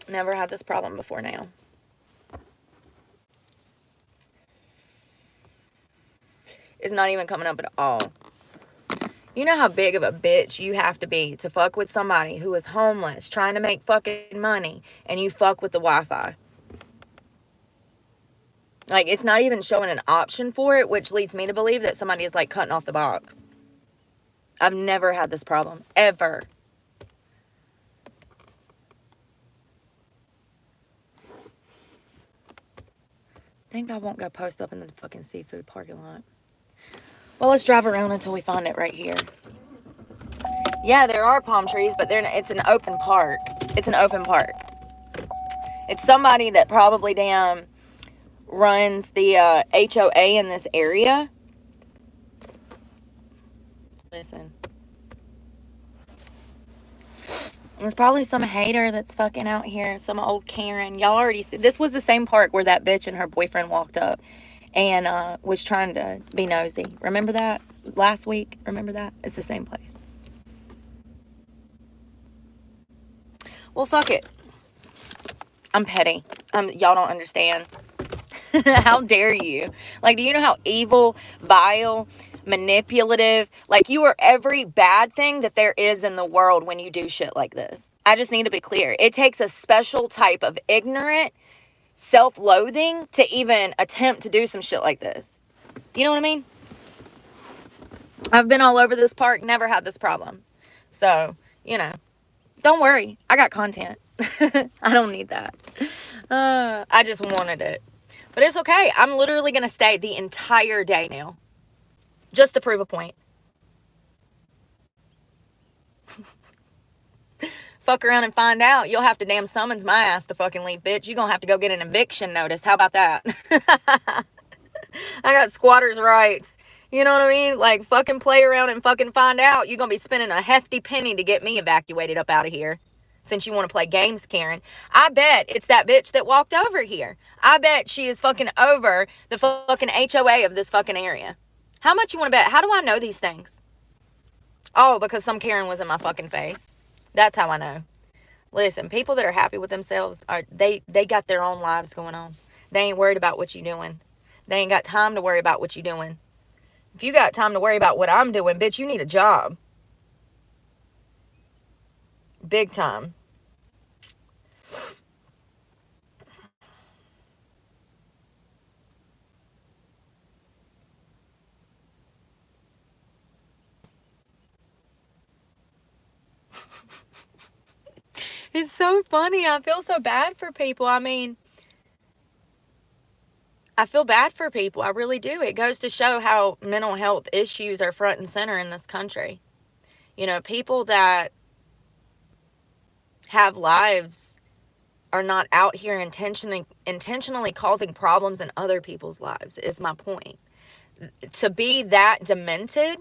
Never had this problem before now. It's not even coming up at all. You know how big of a bitch you have to be to fuck with somebody who is homeless, trying to make fucking money, and you fuck with the Wi-Fi. Like, it's not even showing an option for it, which leads me to believe that somebody is, like, cutting off the box. I've never had this problem. Ever. Thank God I won't go post up in the fucking seafood parking lot. Well, let's drive around until we find it right here. Yeah, there are palm trees, but it's an open park. It's an open park. It's somebody that probably damn runs the HOA in this area. Listen. There's probably some hater that's fucking out here. Some old Karen. Y'all already see. This was the same park where that bitch and her boyfriend walked up and was trying to be nosy. Remember that? Last week? Remember that? It's the same place. Well, fuck it. I'm petty. Y'all don't understand. How dare you? Like, do you know how evil, vile, manipulative, like, you are every bad thing that there is in the world when you do shit like this? I just need to be clear. It takes a special type of ignorant self-loathing to even attempt to do some shit like this. You know what I mean? I've been all over this park, never had this problem. So, you know, don't worry. I got content. I don't need that. I just wanted it. But it's okay. I'm literally going to stay the entire day now. Just to prove a point. Fuck around and find out. You'll have to damn summons my ass to fucking leave, bitch. You're going to have to go get an eviction notice. How about that? I got squatters' rights. You know what I mean? Like, fucking play around and fucking find out. You're going to be spending a hefty penny to get me evacuated up out of here. Since you want to play games, Karen. I bet it's that bitch that walked over here. I bet she is fucking over the fucking HOA of this fucking area. How much you want to bet? How do I know these things? Oh, because some Karen was in my fucking face. That's how I know. Listen, people that are happy with themselves, they got their own lives going on. They ain't worried about what you doing. They ain't got time to worry about what you doing. If you got time to worry about what I'm doing, bitch, you need a job. Big time. It's so funny. I feel so bad for people. I mean, I feel bad for people. I really do. It goes to show how mental health issues are front and center in this country. You know, people that have lives are not out here intentionally causing problems in other people's lives, is my point. To be that demented,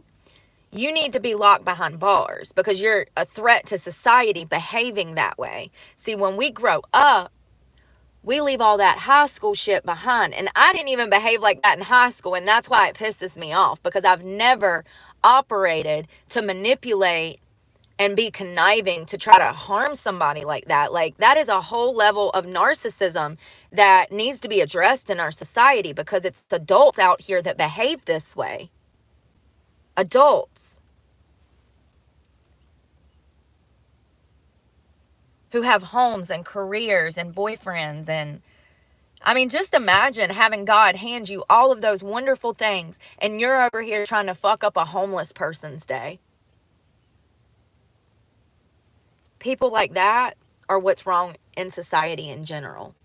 you need to be locked behind bars because you're a threat to society behaving that way. See, when we grow up, we leave all that high school shit behind. And I didn't even behave like that in high school. And that's why it pisses me off, because I've never operated to manipulate and be conniving to try to harm somebody like that. Like, that is a whole level of narcissism that needs to be addressed in our society, because it's adults out here that behave this way. Adults who have homes and careers and boyfriends. And I mean, just imagine having God hand you all of those wonderful things and you're over here trying to fuck up a homeless person's day. People like that are what's wrong in society in general.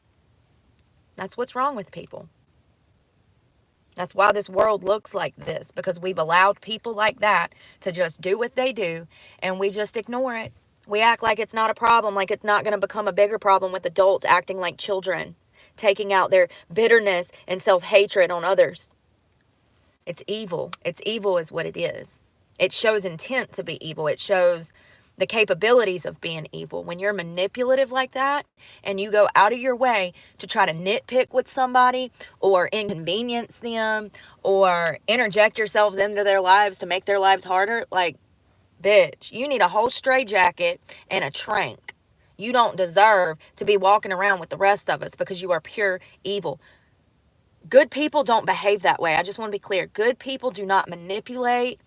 That's what's wrong with people. That's why this world looks like this, because we've allowed people like that to just do what they do, and we just ignore it. We act like it's not a problem, like it's not going to become a bigger problem with adults acting like children, taking out their bitterness and self-hatred on others. It's evil. It's evil is what it is. It shows intent to be evil. It shows the capabilities of being evil. When you're manipulative like that and you go out of your way to try to nitpick with somebody or inconvenience them or interject yourselves into their lives to make their lives harder, like, bitch, you need a whole straitjacket and a trank. You don't deserve to be walking around with the rest of us because you are pure evil. Good people don't behave that way. I just want to be clear. Good people do not manipulate.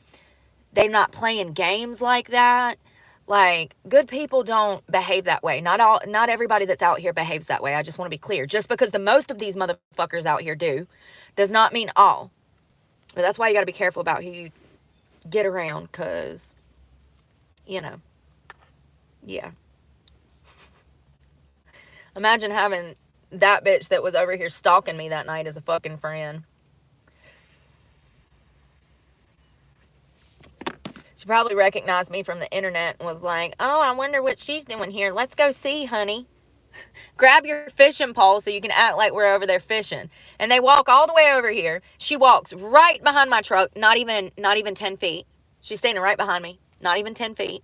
They're not playing games like that. Like, good people don't behave that way. Not everybody that's out here behaves that way. I just want to be clear. Just because the most of these motherfuckers out here do, does not mean all. But that's why you got to be careful about who you get around, because, you know, yeah. Imagine having that bitch that was over here stalking me that night as a fucking friend. She probably recognized me from the internet and was like, oh, I wonder what she's doing here. Let's go see, honey. Grab your fishing pole so you can act like we're over there fishing. And they walk all the way over here. She walks right behind my truck, not even 10 feet. She's standing right behind me, not even 10 feet.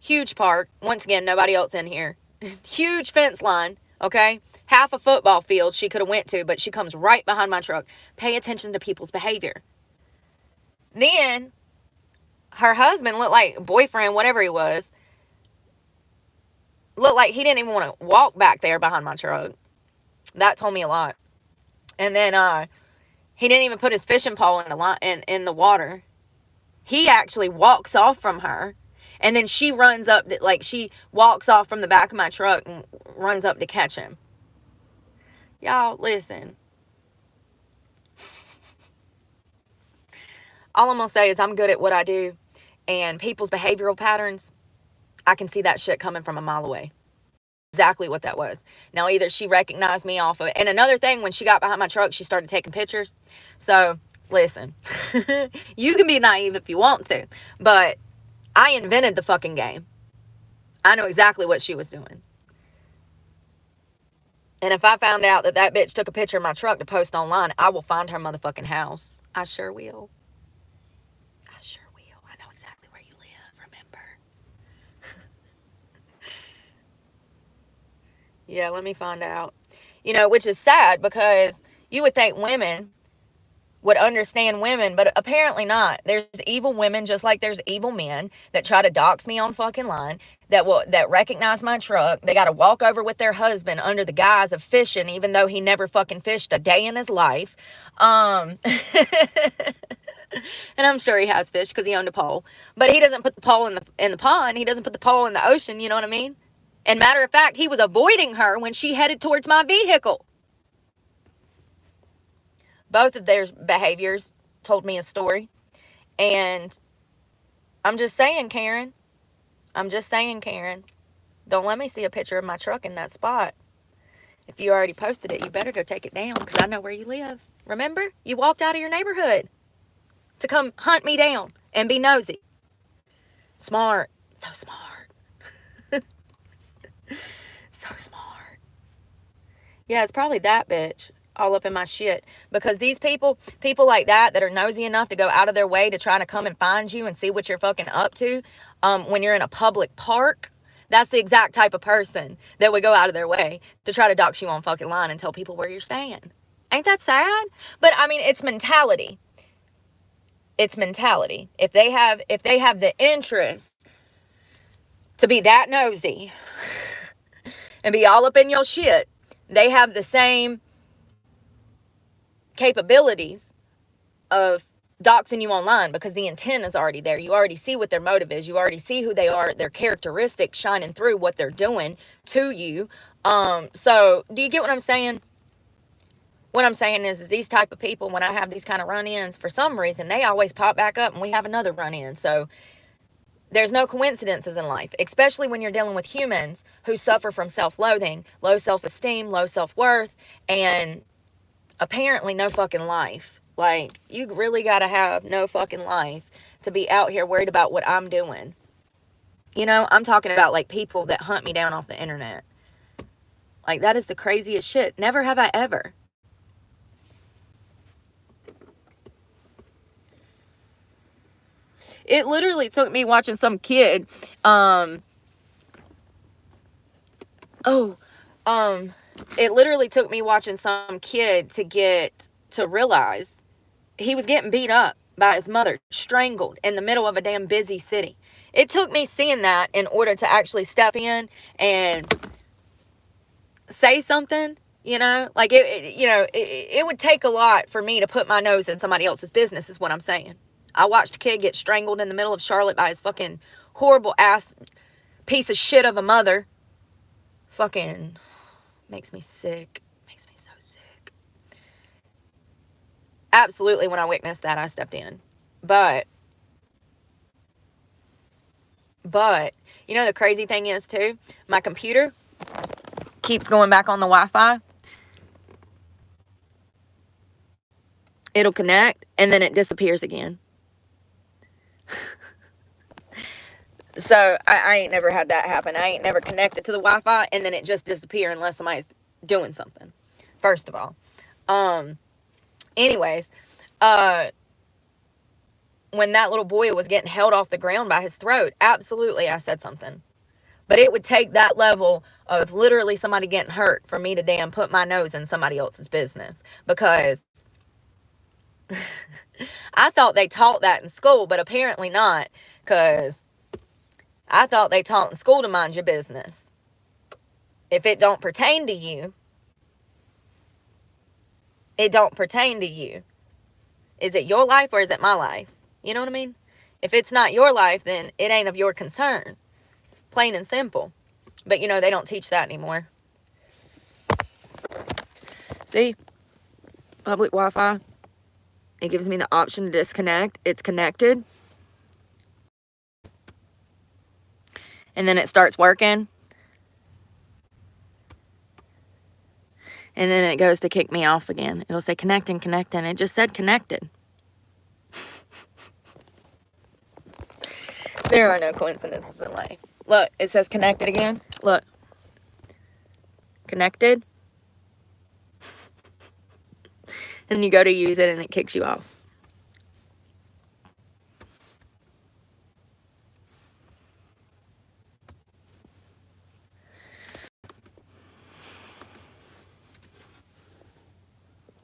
Huge park. Once again, nobody else in here. Huge fence line, okay? Half a football field she could have went to, but she comes right behind my truck. Pay attention to people's behavior. Then her husband, looked like boyfriend, whatever he was, looked like he didn't even want to walk back there behind my truck. That told me a lot. And then he didn't even put his fishing pole in the water. He actually walks off from her. And then she runs up, like she walks off from the back of my truck and runs up to catch him. Y'all, listen. All I'm going to say is I'm good at what I do. And people's behavioral patterns, I can see that shit coming from a mile away. Exactly what that was. Now, either she recognized me off of it. And another thing, when she got behind my truck, she started taking pictures. So, listen. You can be naive if you want to. But I invented the fucking game. I know exactly what she was doing. And if I found out that that bitch took a picture of my truck to post online, I will find her motherfucking house. I sure will. I sure will. I know exactly where you live, remember? Yeah, let me find out. You know, which is sad because you would think women would understand women, but apparently not. There's evil women just like there's evil men that try to dox me on fucking line, that recognize my truck. They got to walk over with their husband under the guise of fishing, even though he never fucking fished a day in his life. And I'm sure he has fish because he owned a pole, but he doesn't put the pole in the pond. He doesn't put the pole in the ocean. You know what I mean? And matter of fact, he was avoiding her when she headed towards my vehicle. Both of their behaviors told me a story. And I'm just saying, Karen. I'm just saying, Karen. Don't let me see a picture of my truck in that spot. If you already posted it, you better go take it down because I know where you live. Remember? You walked out of your neighborhood to come hunt me down and be nosy. Smart. So smart. So smart. Yeah, it's probably that bitch all up in my shit. Because these people like that are nosy enough to go out of their way to try to come and find you and see what you're fucking up to when you're in a public park, that's the exact type of person that would go out of their way to try to dox you on fucking line and tell people where you're staying. Ain't that sad? But I mean, it's mentality. It's mentality. If they have the interest to be that nosy and be all up in your shit, they have the same capabilities of doxing you online because the intent is already there. You already see what their motive is. You already see who they are, their characteristics shining through what they're doing to you. So do you get what I'm saying? What I'm saying is these type of people, when I have these kind of run-ins, for some reason, they always pop back up and we have another run-in. So there's no coincidences in life, especially when you're dealing with humans who suffer from self-loathing, low self-esteem, low self-worth, and apparently no fucking life. Like, you really gotta have no fucking life to be out here worried about what I'm doing. You know, I'm talking about like people that hunt me down off the internet. Like, that is the craziest shit. Never have I ever. It literally took me watching some kid, it literally took me watching some kid to realize he was getting beat up by his mother, strangled in the middle of a damn busy city. It took me seeing that in order to actually step in and say something, you know? Like, it would take a lot for me to put my nose in somebody else's business, is what I'm saying. I watched a kid get strangled in the middle of Charlotte by his fucking horrible ass piece of shit of a mother. Fucking makes me sick. Makes me so sick. Absolutely, when I witnessed that, I stepped in. But, you know, the crazy thing is, too, my computer keeps going back on the Wi-Fi. It'll connect, and then it disappears again. So, I ain't never had that happen. I ain't never connected to the Wi-Fi, and then it just disappears unless somebody's doing something, first of all. Anyways, when that little boy was getting held off the ground by his throat, absolutely I said something. But it would take that level of literally somebody getting hurt for me to damn put my nose in somebody else's business. Because I thought they taught that in school, but apparently not. Because I thought they taught in school to mind your business. If it don't pertain to you, it don't pertain to you. Is it your life or is it my life? You know what I mean? If it's not your life, then it ain't of your concern. Plain and simple. But, you know, they don't teach that anymore. See? Public Wi-Fi. It gives me the option to disconnect. It's connected. And then it starts working. And then it goes to kick me off again. It'll say connecting, connecting. It just said connected. There are no coincidences in life. Look, it says connected again. Look. Connected. And you go to use it and it kicks you off.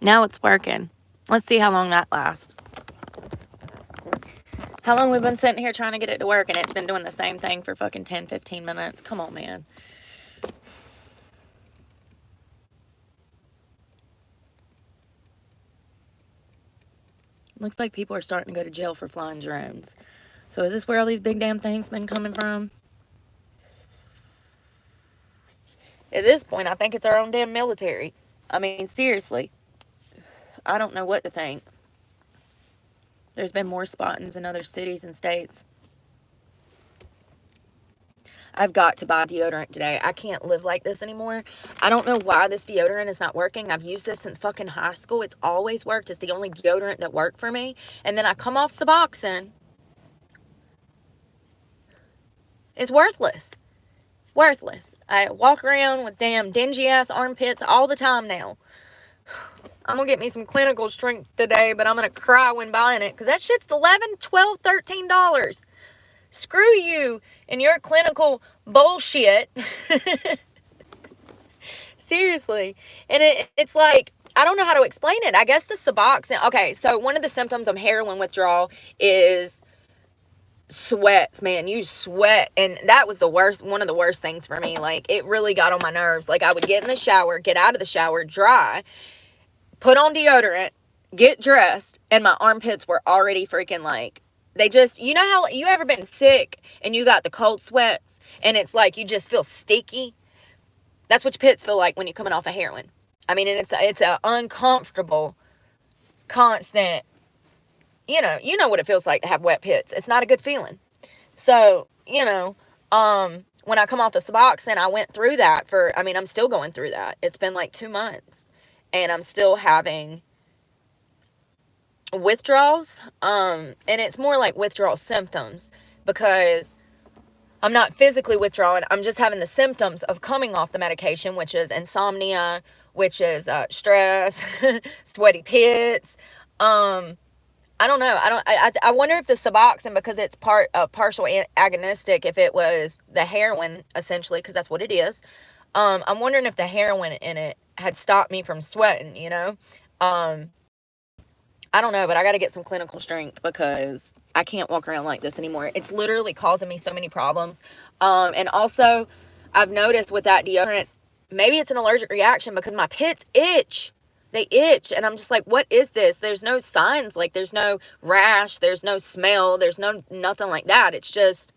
Now it's working. Let's see how long that lasts. How long we've been sitting here trying to get it to work and it's been doing the same thing for fucking 10, 15 minutes. Come on, man. Looks like people are starting to go to jail for flying drones. So is this where all these big damn things been coming from? At this point, I think it's our own damn military. I mean, seriously. I don't know what to think. There's been more spottings in other cities and states. I've got to buy deodorant today. I can't live like this anymore. I don't know why this deodorant is not working. I've used this since fucking high school. It's always worked. It's the only deodorant that worked for me. And then I come off Suboxone. It's worthless. Worthless. I walk around with damn dingy ass armpits all the time now. I'm going to get me some clinical strength today, but I'm going to cry when buying it because that shit's $11, $12, $13. Screw you and your clinical bullshit. Seriously. And it's like, I don't know how to explain it. I guess the Suboxone. Okay, so one of the symptoms of heroin withdrawal is sweats, man. You sweat. And that was the worst, one of the worst things for me. Like, it really got on my nerves. Like, I would get in the shower, get out of the shower, dry, put on deodorant, get dressed, and my armpits were already freaking like, they just, you know how, you ever been sick and you got the cold sweats and it's like you just feel sticky? That's what your pits feel like when you're coming off of heroin. I mean, and it's a uncomfortable, constant, you know what it feels like to have wet pits. It's not a good feeling. So, when I come off the Suboxone, I went through that I'm still going through that. It's been like 2 months and I'm still having withdrawals. And it's more like withdrawal symptoms because I'm not physically withdrawing. I'm just having the symptoms of coming off the medication, which is insomnia, which is stress, sweaty pits. I don't know. I wonder if the Suboxone, because it's partial agonistic, if it was the heroin essentially, because that's what it is. I'm wondering if the heroin in it had stopped me from sweating. I don't know, but I got to get some clinical strength because I can't walk around like this anymore. It's literally causing me so many problems. And also, I've noticed with that deodorant, maybe it's an allergic reaction because my pits itch. They itch. And I'm just like, what is this? There's no signs. Like, there's no rash. There's no smell. There's nothing like that. It's just,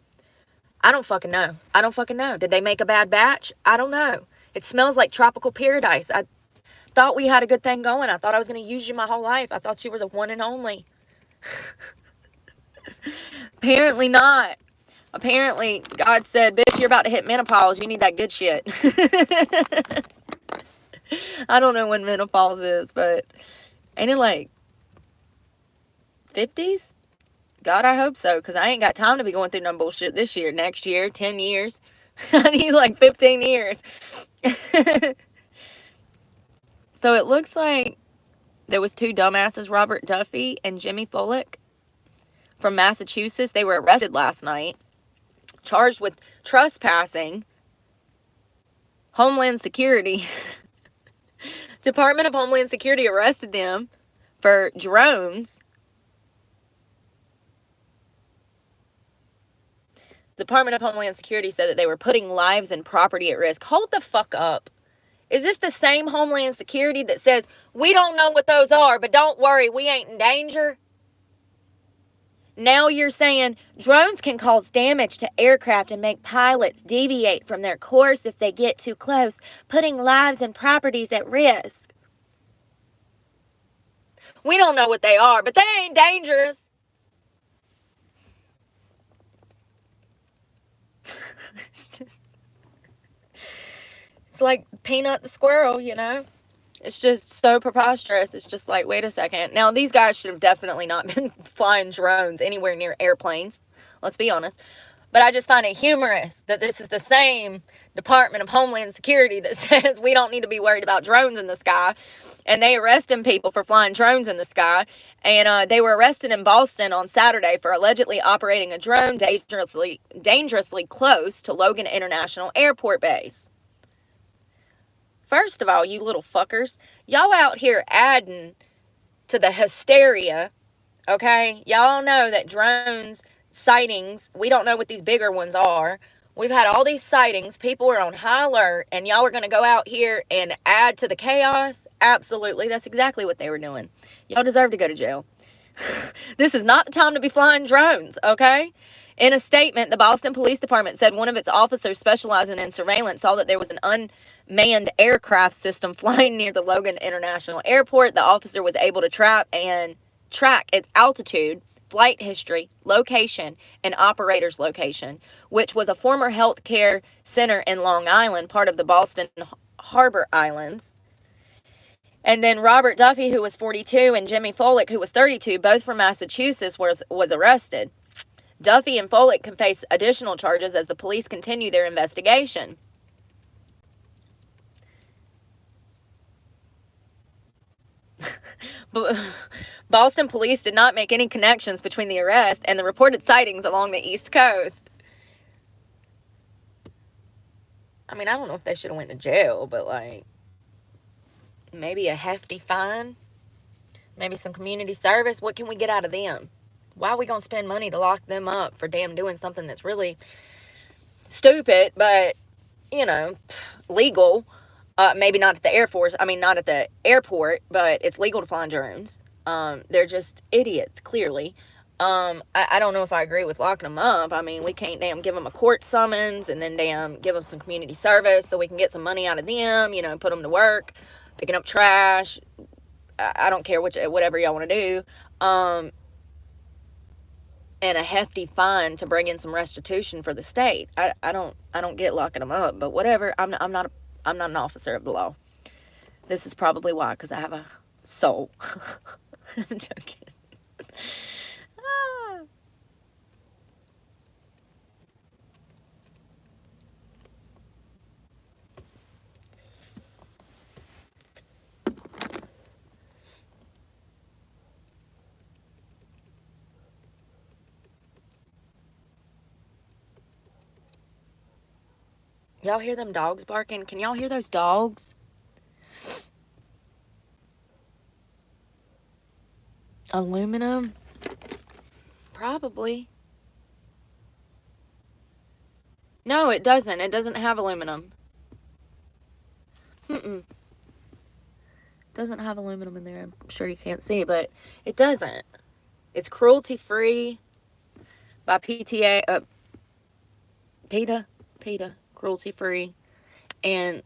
I don't fucking know. I don't fucking know. Did they make a bad batch? I don't know. It smells like tropical paradise. I thought we had a good thing going. I thought I was going to use you my whole life. I thought you were the one and only. Apparently not. Apparently, God said, bitch, you're about to hit menopause. You need that good shit. I don't know when menopause is, but ain't it like 50s? God, I hope so, because I ain't got time to be going through no bullshit this year, next year, 10 years. I need like 15 years. So it looks like there was two dumbasses, Robert Duffy and Jimmy Fullick from Massachusetts. They were arrested last night, charged with trespassing, Homeland Security. Department of Homeland Security arrested them for drones. Department of Homeland Security said that they were putting lives and property at risk. Hold the fuck up. Is this the same Homeland Security that says, we don't know what those are, but don't worry, we ain't in danger? Now you're saying drones can cause damage to aircraft and make pilots deviate from their course if they get too close, putting lives and properties at risk. We don't know what they are, but they ain't dangerous. It's like Peanut the squirrel, you know? It's just so preposterous. It's just like, wait a second. Now, these guys should have definitely not been flying drones anywhere near airplanes. Let's be honest. But I just find it humorous that this is the same Department of Homeland Security that says we don't need to be worried about drones in the sky. And they arresting people for flying drones in the sky. And they were arrested in Boston on Saturday for allegedly operating a drone dangerously close to Logan International Airport base. First of all, you little fuckers, y'all out here adding to the hysteria, okay? Y'all know that drones sightings, we don't know what these bigger ones are. We've had all these sightings. People are on high alert, and y'all are going to go out here and add to the chaos? Absolutely. That's exactly what they were doing. Y'all deserve to go to jail. This is not the time to be flying drones, okay? In a statement, the Boston Police Department said one of its officers specializing in surveillance saw that there was an unmanned aircraft system flying near the Logan International Airport. The officer was able to track its altitude, flight history, location, and operator's location, which was a former health care center in Long Island, part of the Boston Harbor Islands. And then Robert Duffy, who was 42, and Jimmy Follick, who was 32, both from Massachusetts, was arrested. Duffy and Follick can face additional charges as the police continue their investigation. Boston police did not make any connections between the arrest and the reported sightings along the East Coast. I mean, I don't know if they should have went to jail, but like, maybe a hefty fine, maybe some community service. What can we get out of them? Why are we going to spend money to lock them up for damn doing something that's really stupid, but, you know, legal? Maybe not at the Air Force. I mean, not at the airport, but it's legal to fly drones. They're just idiots, clearly. I don't know if I agree with locking them up. I mean, we can't damn give them a court summons and then damn give them some community service so we can get some money out of them, you know, put them to work, picking up trash. I don't care whatever y'all want to do. And a hefty fine to bring in some restitution for the state. I don't get locking them up, but whatever. I'm not an officer of the law. This is probably why, because I have a soul. I'm joking. Y'all hear them dogs barking? Can y'all hear those dogs? Aluminum? Probably. No, it doesn't. It doesn't have aluminum. Doesn't have aluminum in there. I'm sure you can't see, but it doesn't. It's cruelty-free by PTA, PETA, cruelty-free. And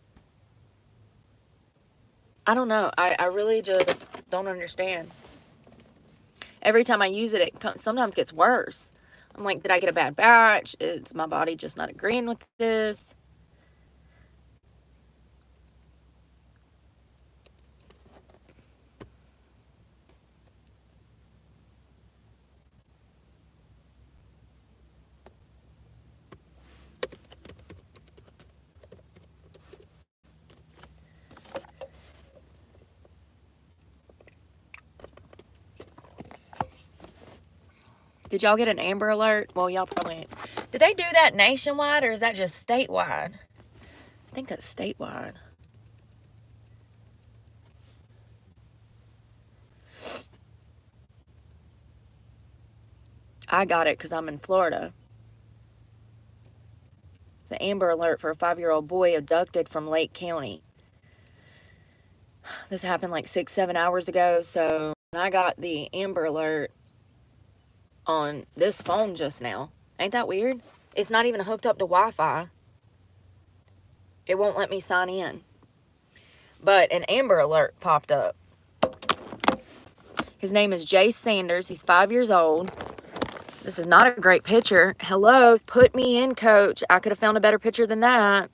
I don't know. I really just don't understand. Every time I use it, it sometimes gets worse. I'm like, did I get a bad batch? Is my body just not agreeing with this? Did y'all get an Amber Alert? Well, y'all probably ain't. Did they do that nationwide, or is that just statewide? I think that's statewide. I got it because I'm in Florida. It's an Amber Alert for a 5-year-old boy abducted from Lake County. This happened like 6-7 hours ago. So I got the Amber Alert on this phone just now. Ain't that weird? It's not even hooked up to Wi-Fi. It won't let me sign in. But an Amber Alert popped up. His name is Jace Sanders. He's 5 years old. This is not a great picture. Hello, put me in, coach. I could have found a better picture than that.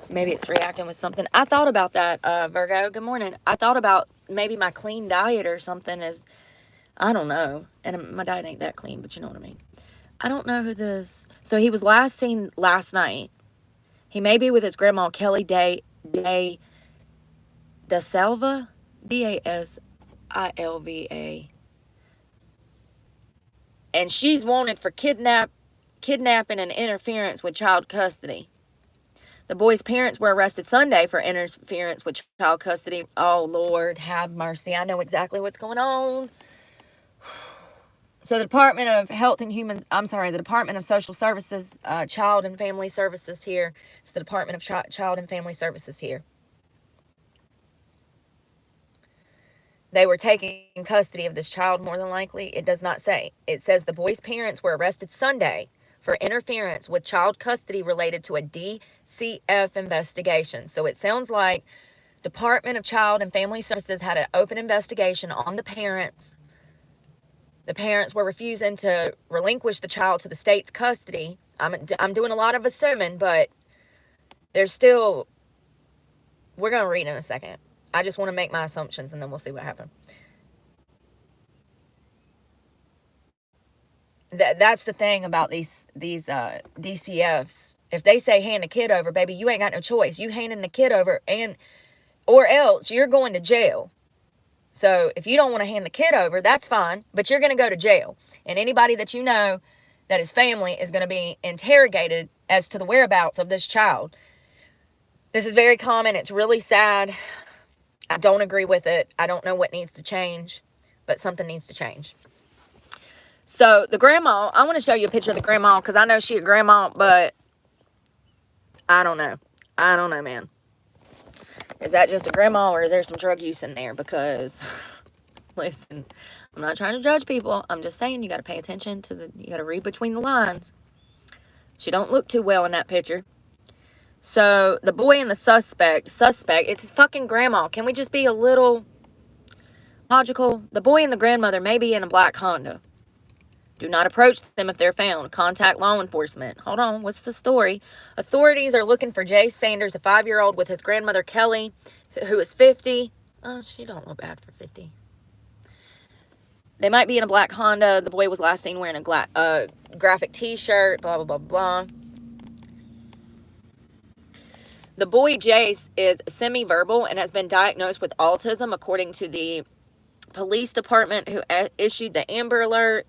Maybe it's reacting with something. I thought about that, Virgo. Good morning. I thought about maybe my clean diet or something is, I don't know. And my diet ain't that clean, but you know what I mean. I don't know who this. So he was last seen last night. He may be with his grandma, Kelly Da Silva. Dasilva. And she's wanted for kidnapping and interference with child custody. The boy's parents were arrested Sunday for interference with child custody. Oh, Lord, have mercy. I know exactly what's going on. So the Department of the Department of Social Services, Child and Family Services here. It's the Department of Child and Family Services here. They were taking custody of this child, more than likely. It does not say. It says the boy's parents were arrested Sunday for interference with child custody related to a DCF investigation. So it sounds like Department of Child and Family Services had an open investigation on the parents. The parents were refusing to relinquish the child to the state's custody. I'm doing a lot of assuming, but there's still... We're going to read in a second. I just want to make my assumptions, and then we'll see what happens. That's the thing about these DCFs. If they say hand the kid over, baby, you ain't got no choice. You handing the kid over, or else you're going to jail. So if you don't want to hand the kid over, that's fine, but you're going to go to jail. And anybody that you know that is family is going to be interrogated as to the whereabouts of this child. This is very common. It's really sad. I don't agree with it. I don't know what needs to change, but something needs to change. So the grandma, I want to show you a picture of the grandma because I know she a grandma, but I don't know. I don't know, man. Is that just a grandma or is there some drug use in there? Because, listen, I'm not trying to judge people. I'm just saying you got to pay attention to you got to read between the lines. She don't look too well in that picture. So the boy and the suspect, it's his fucking grandma. Can we just be a little logical? The boy and the grandmother may be in a black Honda. Do not approach them if they're found. Contact law enforcement. Hold on, what's the story? Authorities are looking for Jace Sanders, a 5-year-old, with his grandmother Kelly, who is 50. Oh, she don't look bad for 50. They might be in a black Honda. The boy was last seen wearing a graphic t-shirt, blah, blah, blah, blah. The boy, Jace, is semi-verbal and has been diagnosed with autism, according to the police department who issued the Amber Alert.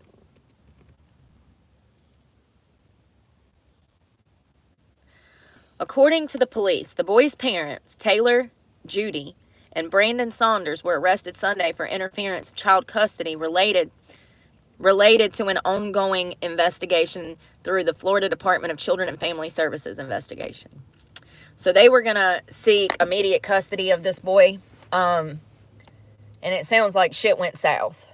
According to the police, the boy's parents, Taylor, Judy, and Brandon Saunders, were arrested Sunday for interference of child custody related to an ongoing investigation through the Florida Department of Children and Family Services investigation. So they were going to seek immediate custody of this boy. And it sounds like shit went south.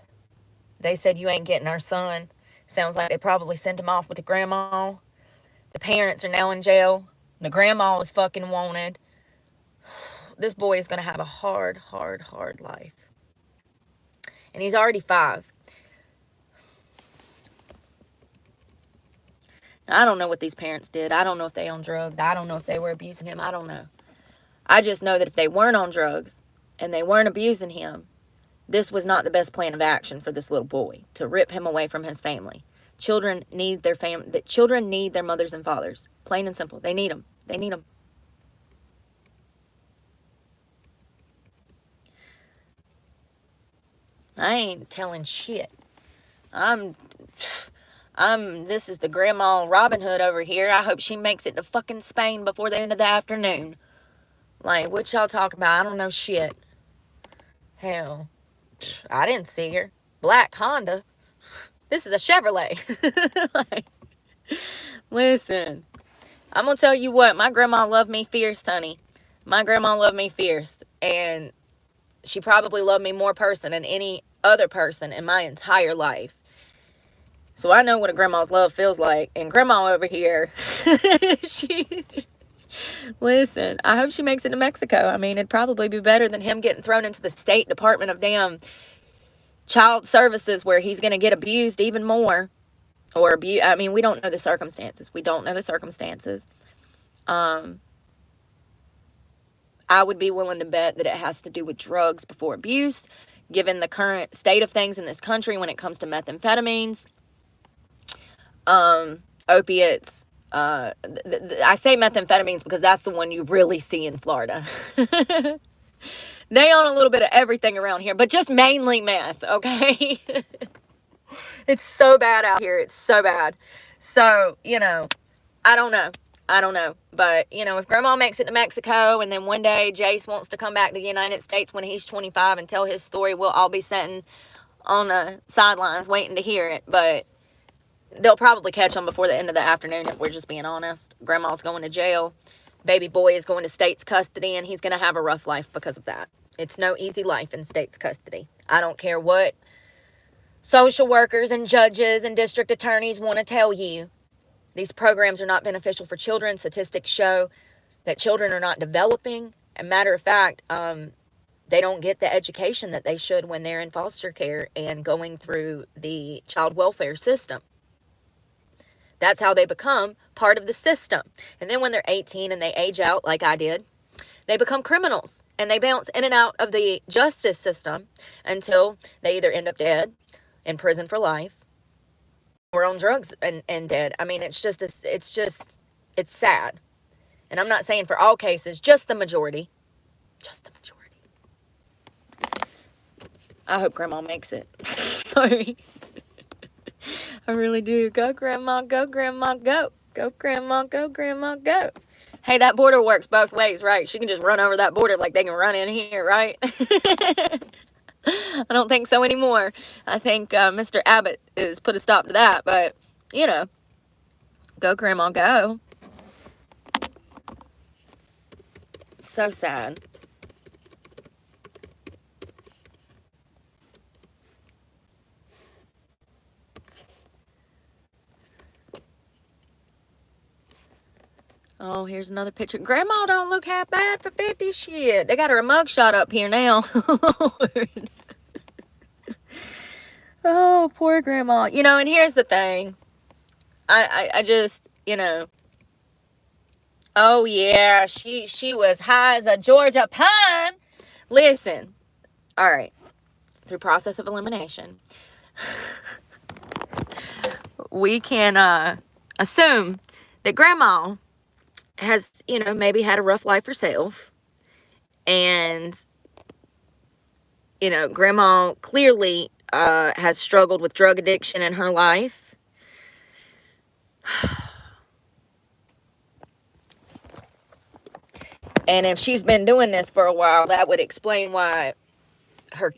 They said, you ain't getting our son. Sounds like they probably sent him off with the grandma. The parents are now in jail. The grandma is fucking wanted. This boy is going to have a hard, hard, hard life. And he's already 5. I don't know what these parents did. I don't know if they on drugs. I don't know if they were abusing him. I don't know. I just know that if they weren't on drugs and they weren't abusing him, this was not the best plan of action for this little boy, to rip him away from his family. Children need their children need their mothers and fathers. Plain and simple. They need them. They need them. I ain't telling shit. This is the Grandma Robin Hood over here. I hope she makes it to fucking Spain before the end of the afternoon. Like, what y'all talking about? I don't know shit. Hell, I didn't see her. Black Honda. This is a Chevrolet. Like, listen, I'm going to tell you what. My grandma loved me fierce, honey. My grandma loved me fierce, and she probably loved me more person than any other person in my entire life. So I know what a grandma's love feels like. And grandma over here, she... Listen, I hope she makes it to Mexico. I mean, it'd probably be better than him getting thrown into the State Department of damn Child Services, where he's going to get abused even more. Or abuse. I mean, we don't know the circumstances. We don't know the circumstances. I would be willing to bet that it has to do with drugs before abuse, given the current state of things in this country when it comes to methamphetamines, opiates. I say methamphetamines because that's the one you really see in Florida. They own a little bit of everything around here, but just mainly meth, okay? It's so bad out here. It's so bad. So, you know, I don't know. But, you know, if grandma makes it to Mexico and then one day Jace wants to come back to the United States when he's 25 and tell his story, we'll all be sitting on the sidelines waiting to hear it. But they'll probably catch him before the end of the afternoon, if we're just being honest. Grandma's going to jail. Baby boy is going to state's custody, and he's going to have a rough life because of that. It's no easy life in state's custody. I don't care what social workers and judges and district attorneys want to tell you. These programs are not beneficial for children. Statistics show that children are not developing. As a matter of fact, they don't get the education that they should when they're in foster care and going through the child welfare system. That's how they become part of the system. And then when they're 18 and they age out like I did, they become criminals. And they bounce in and out of the justice system until they either end up dead, in prison for life, or on drugs and dead. I mean, it's sad. And I'm not saying for all cases, just the majority. Just the majority. I hope grandma makes it. Sorry. I really do. Go, grandma, go, grandma, go. Go, grandma, go, grandma, go. Hey, that border works both ways, right? She can just run over that border like they can run in here, right? I don't think so anymore. I think Mr. Abbott has put a stop to that. But, you know, go, grandma, go. So sad. Oh, here's another picture. Grandma don't look half bad for 50. Shit. They got her a mugshot up here now. Lord. Oh, poor grandma. You know, and here's the thing. I just, you know. Oh, yeah. She was high as a Georgia pine. Listen. All right. Through process of elimination, we can assume that grandma has, you know, maybe had a rough life herself. And, you know, grandma clearly has struggled with drug addiction in her life. And if she's been doing this for a while, that would explain why her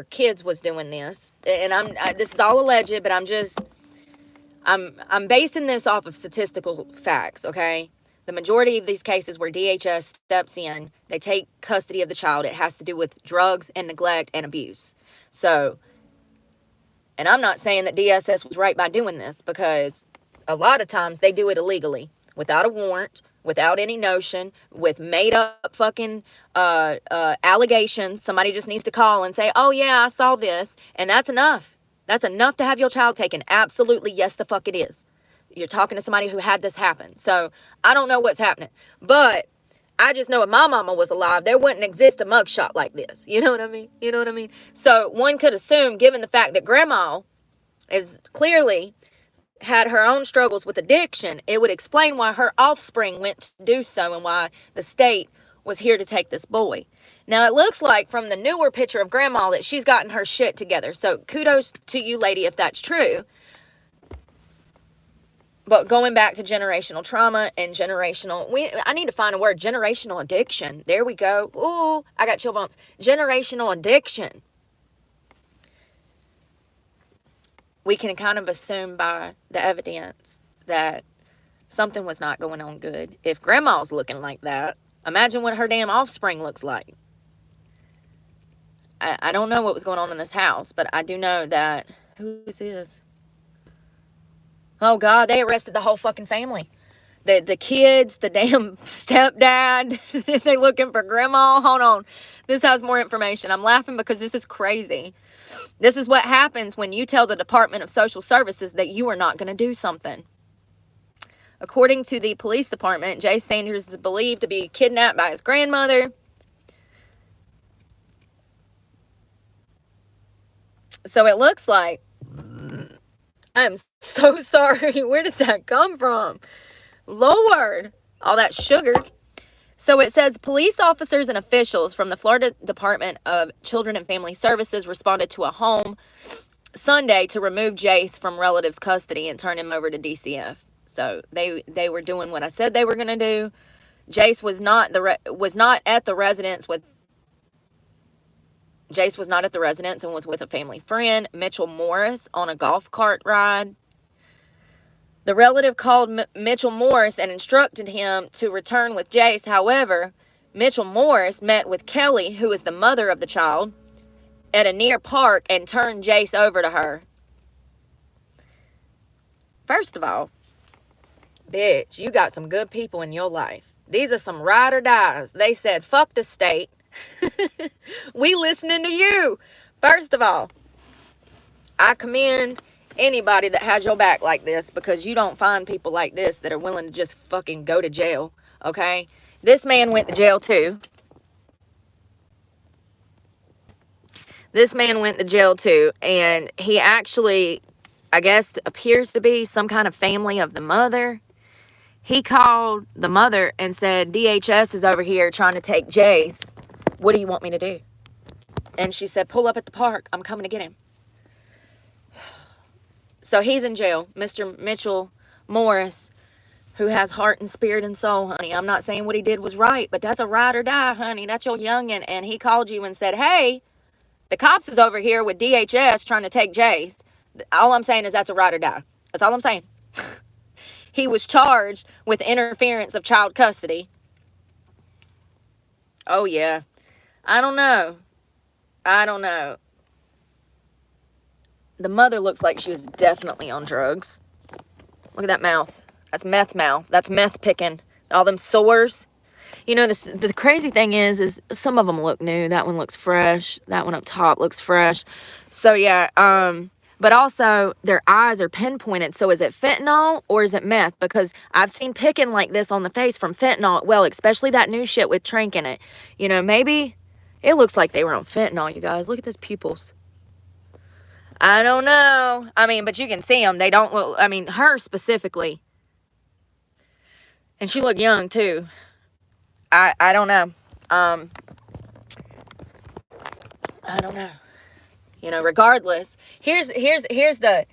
kids was doing this. And this is all alleged, but I'm basing this off of statistical facts, okay? The majority of these cases where DHS steps in, they take custody of the child. It has to do with drugs and neglect and abuse. So, and I'm not saying that DSS was right by doing this, because a lot of times they do it illegally, without a warrant, without any notion, with made up fucking allegations. Somebody just needs to call and say, oh yeah, I saw this. And that's enough. That's enough to have your child taken. Absolutely, yes the fuck it is. You're talking to somebody who had this happen. So, I don't know what's happening. But, I just know if my mama was alive, there wouldn't exist a mugshot like this. You know what I mean? You know what I mean? So, one could assume, given the fact that grandma is clearly had her own struggles with addiction, it would explain why her offspring went to do so and why the state was here to take this boy. Now, it looks like from the newer picture of grandma that she's gotten her shit together. So, kudos to you, lady, if that's true. But going back to generational trauma and I need to find a word, generational addiction. There we go. Ooh, I got chill bumps. Generational addiction. We can kind of assume by the evidence that something was not going on good. If grandma's looking like that, Imagine what her damn offspring looks like. I don't know what was going on in this house, but I do know that... Who is this? Oh, God, they arrested the whole fucking family. The kids, the damn stepdad. They're looking for grandma. Hold on. This has more information. I'm laughing because this is crazy. This is what happens when you tell the Department of Social Services that you are not going to do something. According to the police department, Jay Sanders is believed to be kidnapped by his grandmother. So it looks like... I'm so sorry. Where did that come from? Lord. All that sugar. So it says police officers and officials from the Florida Department of Children and Family Services responded to a home Sunday to remove Jace from relatives' custody and turn him over to DCF. So they were doing what I said they were going to do. Jace was not at the residence and was with a family friend, Mitchell Morris, on a golf cart ride. The relative called Mitchell Morris and instructed him to return with Jace. However, Mitchell Morris met with Kelly, who is the mother of the child, at a near park and turned Jace over to her. First of all, bitch, you got some good people in your life. These are some ride or dies. They said, fuck the state. We listening to you. First of all, I commend anybody that has your back like this, because you don't find people like this that are willing to just fucking go to jail, okay? This man went to jail too. And he actually, I guess, appears to be some kind of family of the mother. He called the mother and said, DHS is over here trying to take Jace. What do you want me to do? And she said, pull up at the park. I'm coming to get him. So he's in jail. Mr. Mitchell Morris, who has heart and spirit and soul, honey. I'm not saying what he did was right, but that's a ride or die, honey. That's your youngin'. And he called you and said, hey, the cops is over here with DHS trying to take Jace. All I'm saying is that's a ride or die. That's all I'm saying. He was charged with interference of child custody. Oh, yeah. I don't know. The mother looks like she was definitely on drugs. Look at that mouth. That's meth mouth. That's meth picking. All them sores. You know, the crazy thing is some of them look new. That one looks fresh. That one up top looks fresh. So, yeah, but also their eyes are pinpointed. So is it fentanyl or is it meth? Because I've seen picking like this on the face from fentanyl. Well, especially that new shit with Trank in it. You know, maybe it looks like they were on fentanyl, you guys. Look at those pupils. I don't know. I mean, but you can see them. They don't look, I mean, her specifically. And she looked young too. I don't know. I don't know. You know, regardless, here's the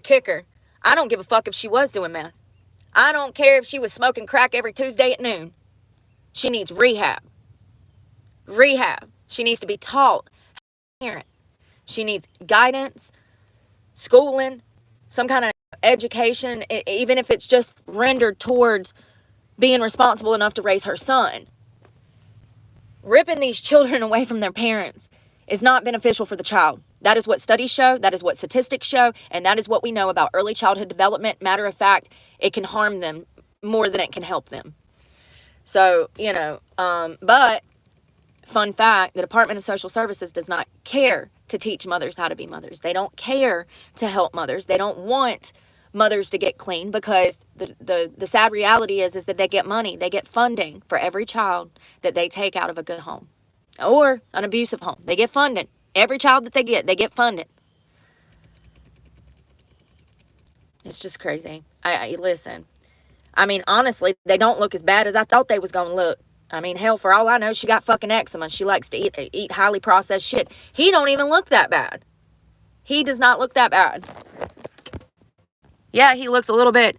kicker. I don't give a fuck if she was doing meth. I don't care if she was smoking crack every Tuesday at noon. She needs rehab. She needs to be taught how to parent. She needs guidance, schooling, some kind of education, even if it's just rendered towards being responsible enough to raise her son. Ripping these children away from their parents is not beneficial for the child. That is what studies show. That is what statistics show. And that is what we know about early childhood development. Matter of fact, it can harm them more than it can help them. So, you know, but fun fact, the Department of Social Services does not care to teach mothers how to be mothers. They don't care to help mothers. They don't want mothers to get clean, because the sad reality is that they get money. They get funding for every child that they take out of a good home or an abusive home. They get funded. Every child that they get funded. It's just crazy. I listen. I mean, honestly, they don't look as bad as I thought they was going to look. I mean, hell, for all I know, she got fucking eczema. She likes to eat highly processed shit. He don't even look that bad. He does not look that bad. Yeah, he looks a little bit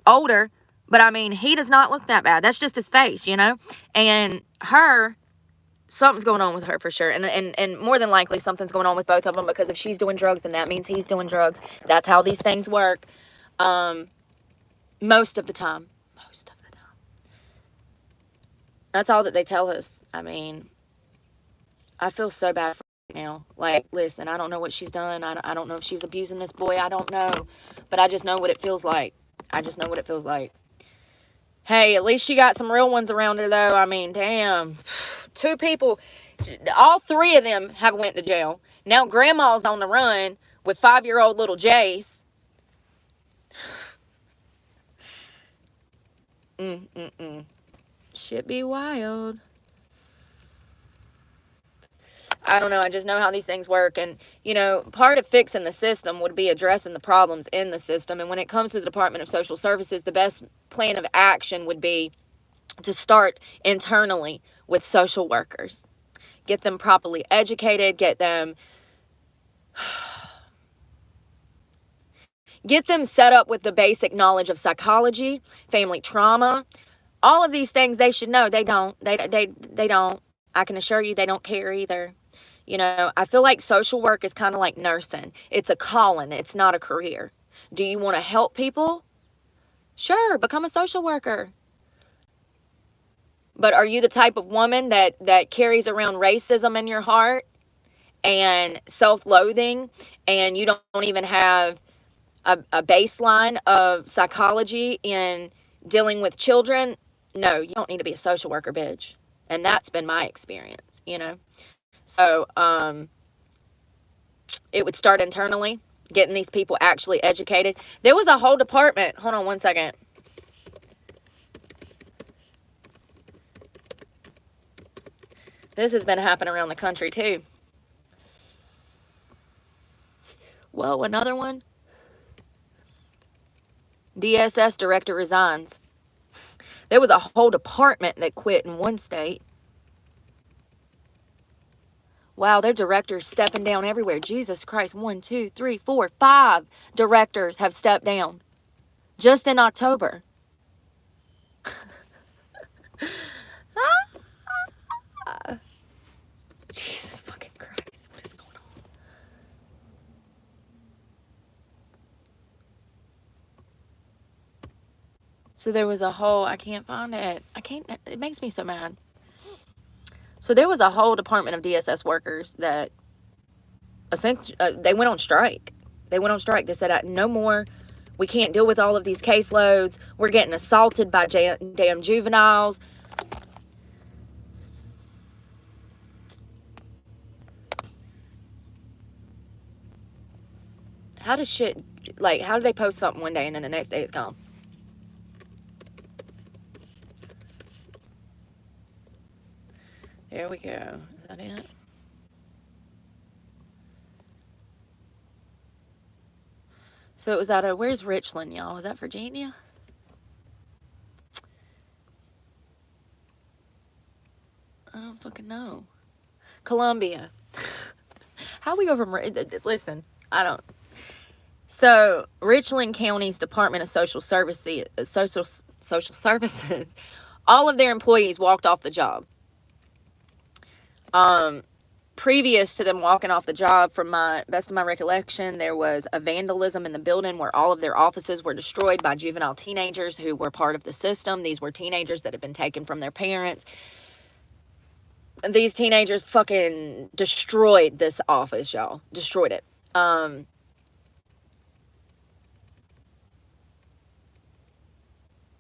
older, but I mean, he does not look that bad. That's just his face, you know? And her, something's going on with her for sure. And more than likely, something's going on with both of them, because if she's doing drugs, then that means he's doing drugs. That's how these things work. Most of the time. That's all that they tell us. I mean, I feel so bad for her now. Like, listen, I don't know what she's done. I don't know if she was abusing this boy. I don't know. But I just know what it feels like. I just know what it feels like. Hey, at least she got some real ones around her, though. I mean, damn. 2 people, all 3 of them have went to jail. Now grandma's on the run with 5-year-old little Jace. Shit be wild. I don't know. I just know how these things work. And, you know, part of fixing the system would be addressing the problems in the system. And when it comes to the Department of Social Services, the best plan of action would be to start internally with social workers. Get them properly educated, get them set up with the basic knowledge of psychology, family trauma, all of these things they should know. They don't. They don't. I can assure you they don't care either. You know, I feel like social work is kind of like nursing. It's a calling. It's not a career. Do you want to help people? Sure, become a social worker. But are you the type of woman that carries around racism in your heart and self-loathing, and you don't even have a baseline of psychology in dealing with children? No, you don't need to be a social worker, bitch. And that's been my experience, you know. So, it would start internally, getting these people actually educated. There was a whole department. Hold on one second. This has been happening around the country, too. Whoa, another one? DSS director resigns. There was a whole department that quit in one state. Wow, their directors stepping down everywhere. Jesus Christ. 1, 2, 3, 4, 5 directors have stepped down just in October. Jesus fucking Christ. What is going on? So there was a whole, I can't find it. It makes me so mad. So there was a whole department of DSS workers that essentially, they went on strike. They said, no more. We can't deal with all of these caseloads. We're getting assaulted by damn juveniles. How does shit, like, how do they post something one day and then the next day it's gone? There we go. Is that it? So it was out of, where's Richland, y'all? Was that Virginia? I don't fucking know. Columbia. How we go from, listen, I don't. So Richland County's Department of Social Services, all of their employees walked off the job. Previous to them walking off the job, from my best of my recollection, there was a vandalism in the building where all of their offices were destroyed by juvenile teenagers who were part of the system. These were teenagers that had been taken from their parents. These teenagers fucking destroyed this office, y'all. Destroyed it.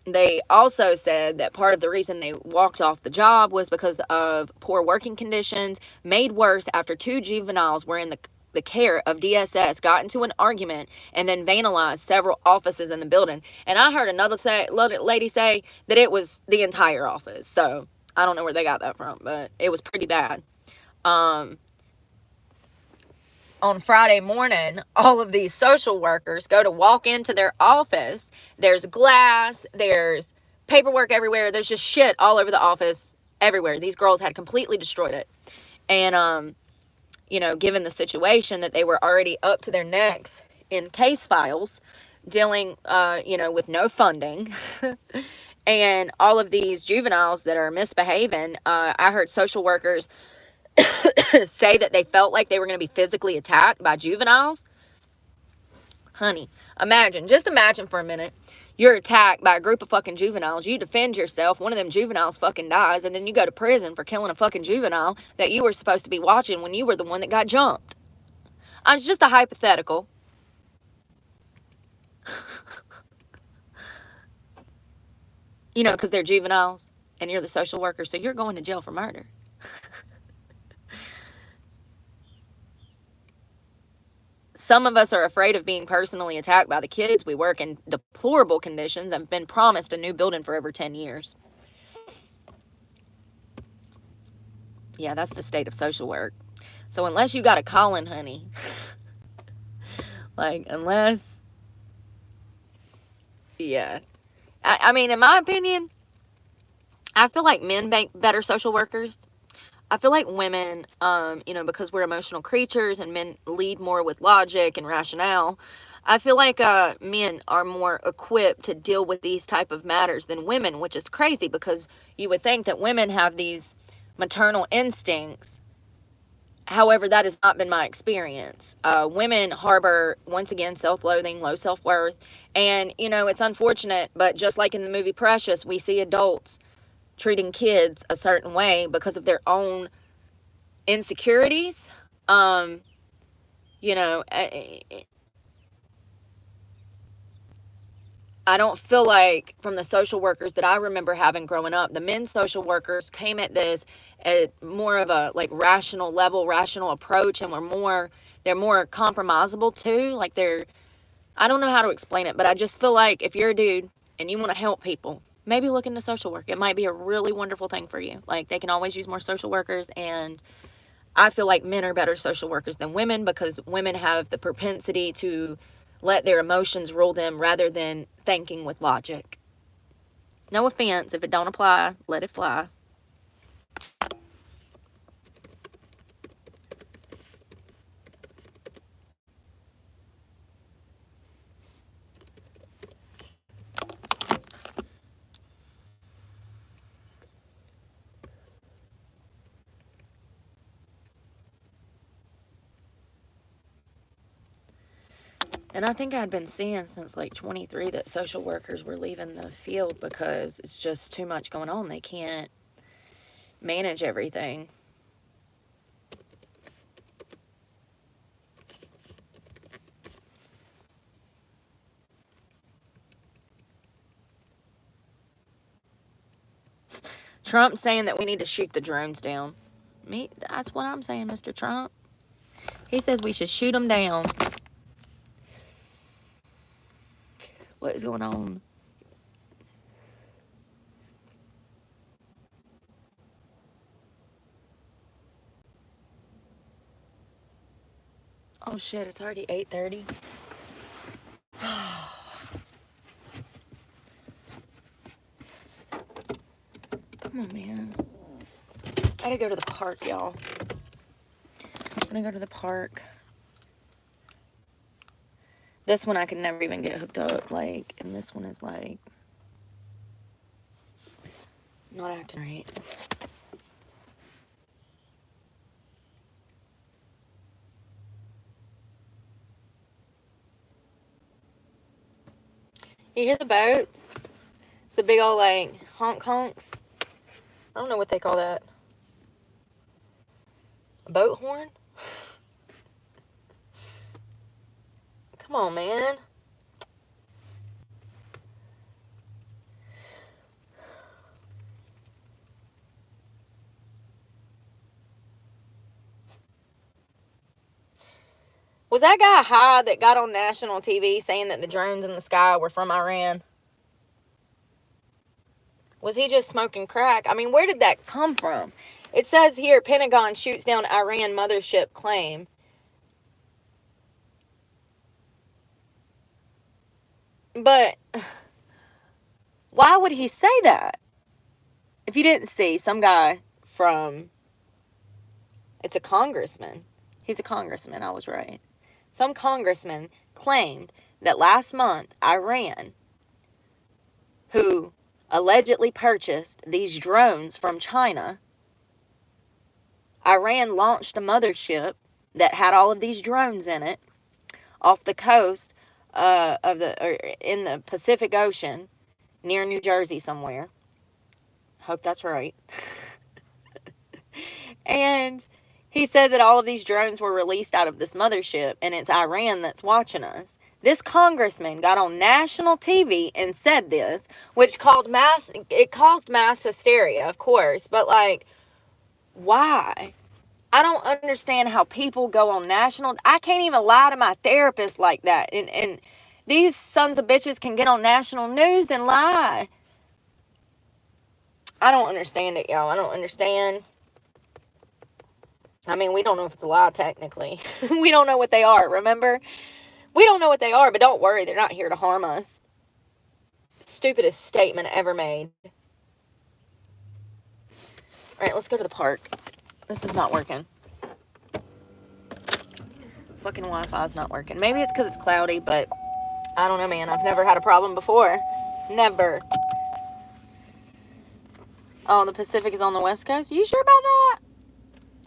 They also said that part of the reason they walked off the job was because of poor working conditions, made worse after 2 juveniles were in the care of DSS, got into an argument, and then vandalized several offices in the building. And I heard another lady say that it was the entire office. So I don't know where they got that from, but it was pretty bad. On Friday morning, all of these social workers go to walk into their office. There's glass, there's paperwork everywhere. There's just shit all over the office, everywhere. These girls had completely destroyed it. And, you know, given the situation that they were already up to their necks in case files, dealing, you know, with no funding, and all of these juveniles that are misbehaving, I heard social workers say that they felt like they were going to be physically attacked by juveniles. Honey, Imagine, just imagine for a minute, you're attacked by a group of fucking juveniles. You defend yourself. One of them juveniles fucking dies, and then you go to prison for killing a fucking juvenile that you were supposed to be watching when you were the one that got jumped. It's just a hypothetical. You know, because they're juveniles and you're the social worker, so you're going to jail for murder. Some of us are afraid of being personally attacked by the kids. We work in deplorable conditions and have been promised a new building for over 10 years. Yeah, that's the state of social work. So unless you got a calling, honey, like, unless, yeah. I mean, in my opinion, I feel like men make better social workers. I feel like women, you know, because we're emotional creatures and men lead more with logic and rationale, I feel like men are more equipped to deal with these type of matters than women, which is crazy because you would think that women have these maternal instincts. However, that has not been my experience. Women harbor, once again, self-loathing, low self-worth. And, you know, it's unfortunate, but just like in the movie Precious, we see adults treating kids a certain way because of their own insecurities. You know, I don't feel like from the social workers that I remember having growing up, the men's social workers came at this at more of a like rational level, rational approach, and they're more compromisable too. Like I don't know how to explain it, but I just feel like if you're a dude and you want to help people, maybe look into social work. It might be a really wonderful thing for you. Like, they can always use more social workers, and I feel like men are better social workers than women because women have the propensity to let their emotions rule them rather than thinking with logic. No offense, if it don't apply, let it fly. And I think I'd been seeing since like 23 that social workers were leaving the field because it's just too much going on. They can't manage everything. Trump's saying that we need to shoot the drones down. That's what I'm saying, Mr. Trump. He says we should shoot them down. What is going on? Oh shit, it's already 8:30. Come on, man. I gotta go to the park, y'all. I'm gonna go to the park. This one I can never even get hooked up, like, and this one is like not acting right. You hear the boats? It's a big old like honks. I don't know what they call that. A boat horn? Come on, man. Was that guy high that got on national TV saying that the drones in the sky were from Iran? Was he just smoking crack? I mean, where did that come from? It says here, Pentagon shoots down Iran mothership claim. But why would he say that? If you didn't see, some guy from, it's a congressman. He's a congressman, I was right. Some congressman claimed that last month, Iran, who allegedly purchased these drones from China, Iran launched a mothership that had all of these drones in it off the coast or in the Pacific Ocean near New Jersey somewhere. Hope that's right. And he said that all of these drones were released out of this mothership, and it's Iran that's watching us. This congressman got on national TV and said this, which caused mass hysteria, of course, but like, why? I don't understand how people go on national. I can't even lie to my therapist like that. And these sons of bitches can get on national news and lie. I don't understand it, y'all. I don't understand. I mean, we don't know if it's a lie, technically. We don't know what they are, remember? We don't know what they are, but don't worry. They're not here to harm us. Stupidest statement ever made. All right, let's go to the park. This is not working. Fucking Wi-Fi's not working. Maybe it's because it's cloudy, but I don't know, man. I've never had a problem before. Never. Oh, the Pacific is on the West Coast? You sure about that?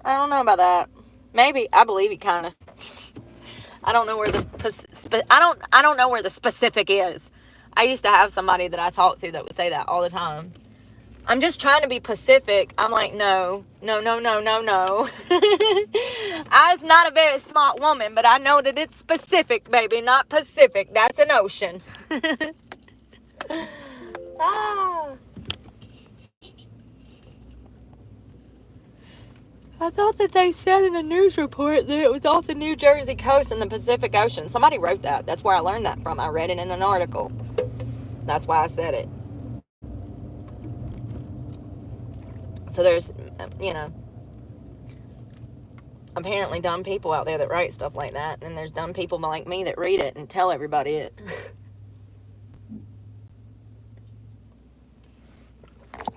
I don't know about that. Maybe. I believe you, kind of. I don't know where I don't know where the specific is. I used to have somebody that I talked to that would say that all the time. I'm just trying to be Pacific. I'm like, no. I's not a very smart woman, but I know that it's specific, baby, not Pacific. That's an ocean. I thought that they said in a news report that it was off the New Jersey coast in the Pacific Ocean. Somebody wrote that. That's where I learned that from. I read it in an article. That's why I said it. So there's, apparently dumb people out there that write stuff like that. And there's dumb people like me that read it and tell everybody it.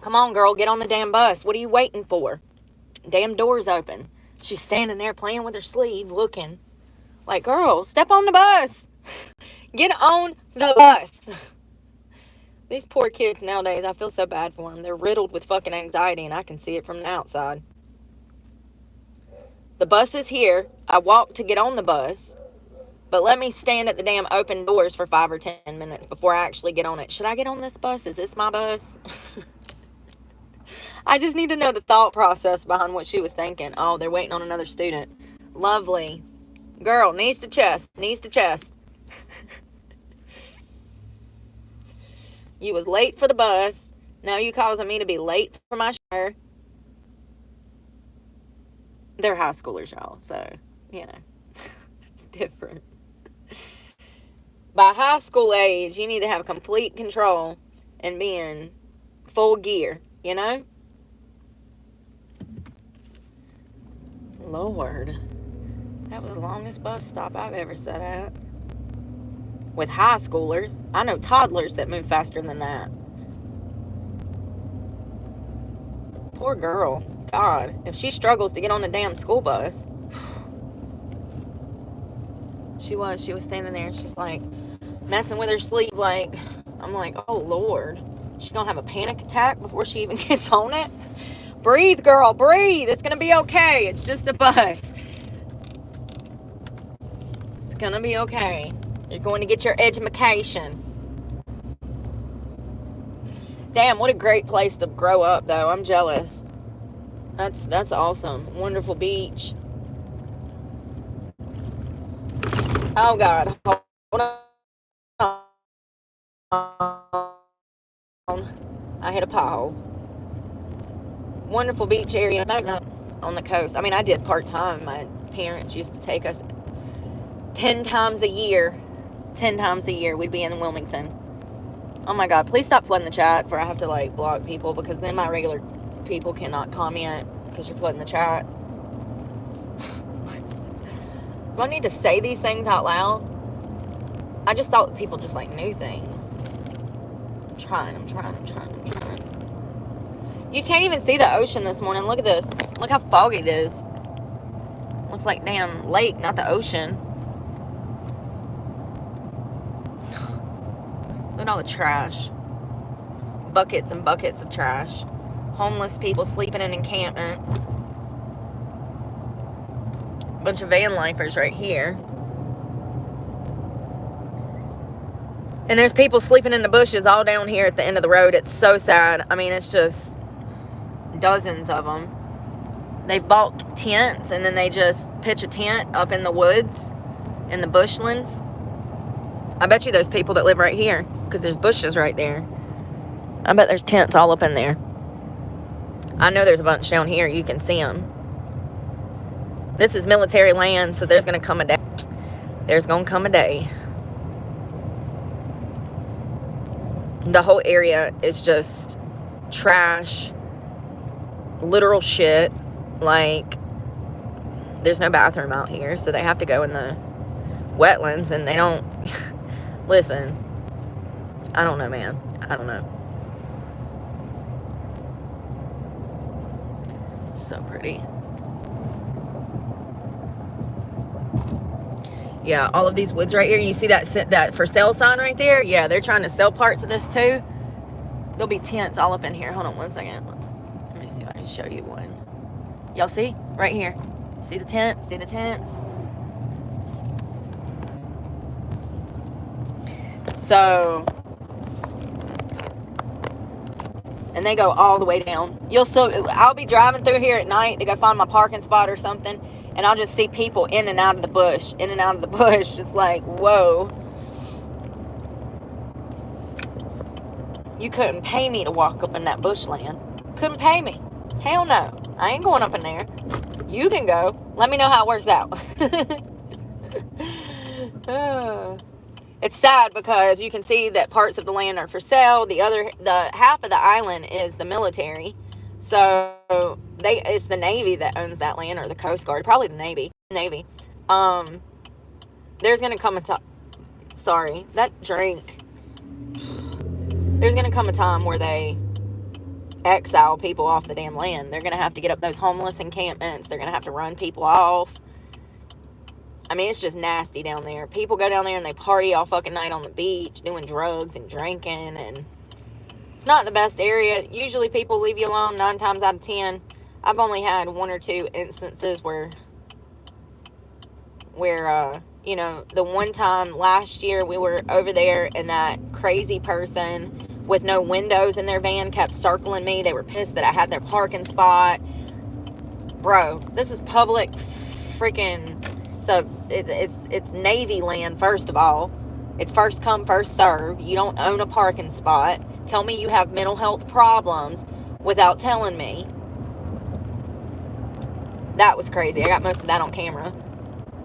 Come on, girl. Get on the damn bus. What are you waiting for? Damn door's open. She's standing there playing with her sleeve, looking. Like, girl, step on the bus. Get on the bus. These poor kids nowadays, I feel so bad for them. They're riddled with fucking anxiety, and I can see it from the outside. The bus is here. I walked to get on the bus. But let me stand at the damn open doors for 5 or 10 minutes before I actually get on it. Should I get on this bus? Is this my bus? I just need to know the thought process behind what she was thinking. Oh, they're waiting on another student. Lovely. Girl, knees to chest. Knees to chest. You was late for the bus. Now you causing me to be late for my shower. They're high schoolers, y'all. So, it's different. By high school age, you need to have complete control and be in full gear, Lord. That was the longest bus stop I've ever sat at. With high schoolers. I know toddlers that move faster than that. Poor girl. God. If she struggles to get on the damn school bus. She was standing there and she's like messing with her sleeve like, I'm like, oh Lord. She's gonna have a panic attack before she even gets on it. Breathe, girl, breathe. It's gonna be okay. It's just a bus. It's gonna be okay. You're going to get your education. Damn, what a great place to grow up, though. I'm jealous. That's awesome. Wonderful beach. Oh, God. Hold on. I hit a pothole. Wonderful beach area on the coast. I mean, I did part-time. My parents used to take us 10 times a year. 10 times a year we'd be in Wilmington. Oh my God, please stop flooding the chat before I have to block people, because then my regular people cannot comment because you're flooding the chat. Do I need to say these things out loud? I just thought people just knew things. I'm trying. You can't even see the ocean this morning. Look at this. Look how foggy it is. Looks like damn lake, not the ocean. Look at all the trash. Buckets and buckets of trash. Homeless people sleeping in encampments. Bunch of van lifers right here. And there's people sleeping in the bushes all down here at the end of the road. It's so sad. I mean, it's just dozens of them. They've bought tents, and then they just pitch a tent up in the woods, in the bushlands. I bet you there's people that live right here, because there's bushes right there. I bet there's tents all up in there. I know there's a bunch down here. You can see them. This is military land, so there's going to come a day. There's going to come a day. The whole area is just trash, literal shit. Like, there's no bathroom out here, so they have to go in the wetlands, and they don't. Listen, I don't know, man. I don't know. So pretty. Yeah, all of these woods right here. You see that for sale sign right there? Yeah, they're trying to sell parts of this too. There'll be tents all up in here. Hold on one second. Let me see if I can show you one. Y'all see? Right here. See the tents? See the tents? So, and they go all the way down. I'll be driving through here at night to go find my parking spot or something, and I'll just see people in and out of the bush, in and out of the bush. It's like, whoa. You couldn't pay me to walk up in that bushland. Couldn't pay me. Hell no. I ain't going up in there. You can go. Let me know how it works out. It's sad because you can see that parts of the land are for sale. The half of the island is the military. So it's the Navy that owns that land, or the Coast Guard, probably the Navy. There's gonna come a time. Sorry, that drink. There's gonna come a time where they exile people off the damn land. They're gonna have to get up those homeless encampments. They're gonna have to run people off. I mean, it's just nasty down there. People go down there and they party all fucking night on the beach, doing drugs and drinking, and it's not the best area. Usually people leave you alone 9 times out of 10. I've only had 1 or 2 instances where you know, the one time last year we were over there and that crazy person with no windows in their van kept circling me. They were pissed that I had their parking spot. Bro, this is public freaking... So it's Navy land, first of all. It's first come, first serve. You don't own a parking spot. Tell me you have mental health problems without telling me. That was crazy. I got most of that on camera.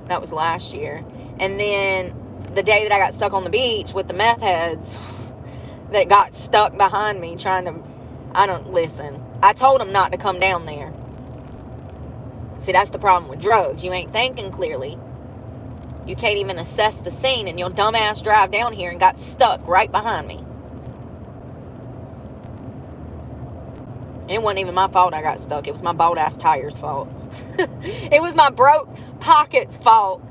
That was last year. And then the day that I got stuck on the beach with the meth heads that got stuck behind me trying to... Listen. I told them not to come down there. See, that's the problem with drugs. You ain't thinking clearly. You can't even assess the scene, and your dumbass drive down here and got stuck right behind me. And it wasn't even my fault I got stuck. It was my bald-ass tires' fault. It was my broke pockets' fault.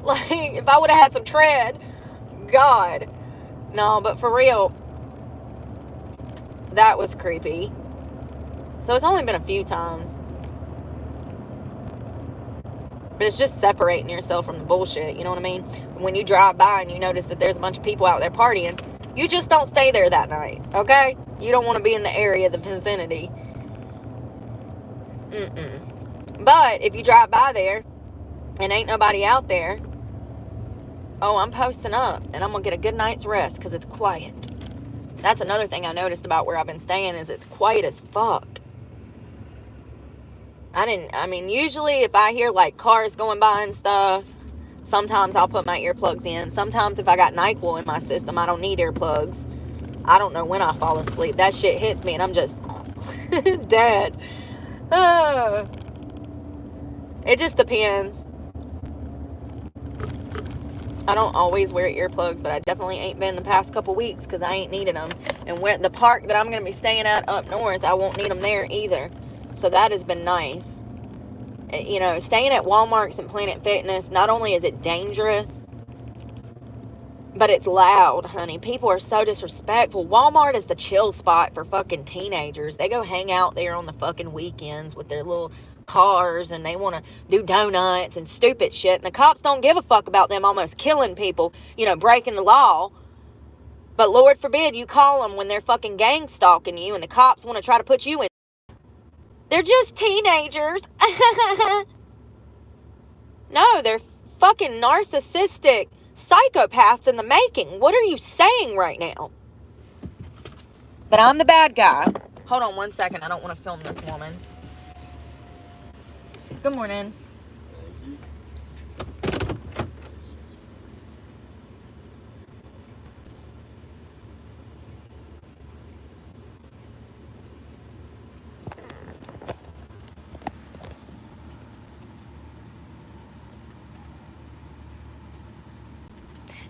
Like, if I would have had some tread, God. No, but for real, that was creepy. So it's only been a few times. But it's just separating yourself from the bullshit, you know what I mean? When you drive by and you notice that there's a bunch of people out there partying, you just don't stay there that night, okay? You don't want to be in the area, the vicinity. But if you drive by there and ain't nobody out there, oh, I'm posting up and I'm going to get a good night's rest because it's quiet. That's another thing I noticed about where I've been staying is it's quiet as fuck. I mean, usually if I hear like cars going by and stuff, sometimes I'll put my earplugs in. Sometimes if I got NyQuil in my system, I don't need earplugs. I don't know when I fall asleep. That shit hits me and I'm just dead. It just depends. I don't always wear earplugs, but I definitely ain't been the past couple weeks because I ain't needed them. And where the park that I'm going to be staying at up north, I won't need them there either. So that has been nice. You know, staying at Walmart's and Planet Fitness, not only is it dangerous, but it's loud, honey. People are so disrespectful. Walmart is the chill spot for fucking teenagers. They go hang out there on the fucking weekends with their little cars, and they want to do donuts and stupid shit. And the cops don't give a fuck about them almost killing people, you know, breaking the law. But Lord forbid you call them when they're fucking gang stalking you and the cops want to try to put you in. They're just teenagers. No, they're fucking narcissistic psychopaths in the making. What are you saying right now? But I'm the bad guy. Hold on one second. I don't want to film this woman. Good morning.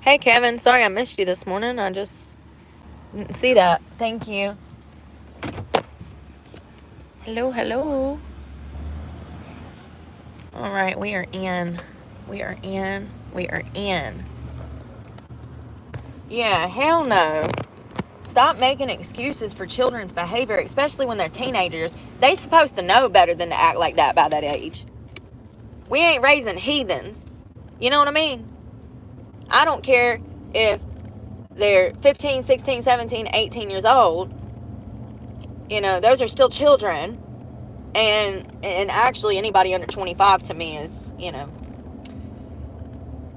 Hey, Kevin. Sorry I missed you this morning. I just didn't see that. Thank you. Hello, hello. All right, we are in. We are in. We are in. Yeah, hell no. Stop making excuses for children's behavior, especially when they're teenagers. They supposed to know better than to act like that by that age. We ain't raising heathens. You know what I mean? I don't care if they're 15, 16, 17, 18 years old. You know, those are still children. And actually anybody under 25 to me is, you know,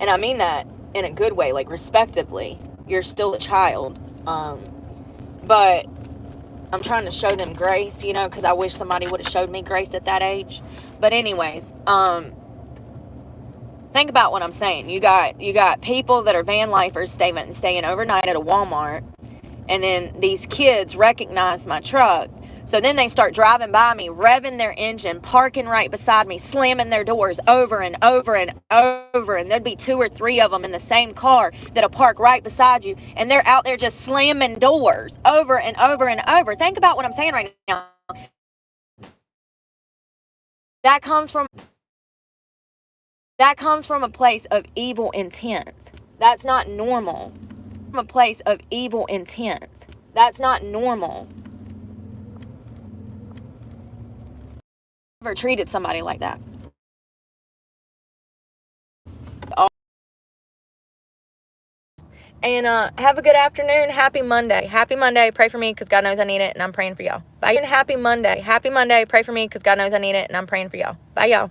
and I mean that in a good way, like respectively. You're still a child. But I'm trying to show them grace, you know, because I wish somebody would have showed me grace at that age. But anyways, think about what I'm saying. You got people that are van lifers staying overnight at a Walmart, and then these kids recognize my truck. So then they start driving by me, revving their engine, parking right beside me, slamming their doors over and over and over. And there'd be 2 or 3 of them in the same car that'll park right beside you. And they're out there just slamming doors over and over and over. Think about what I'm saying right now. That comes from a place of evil intent. That's not normal. From a place of evil intent. That's not normal. Never treated somebody like that. And have a good afternoon. Happy Monday. Happy Monday. Pray for me because God knows I need it, and I'm praying for y'all. Bye. And happy Monday. Happy Monday. Pray for me because God knows I need it, and I'm praying for y'all. Bye, y'all.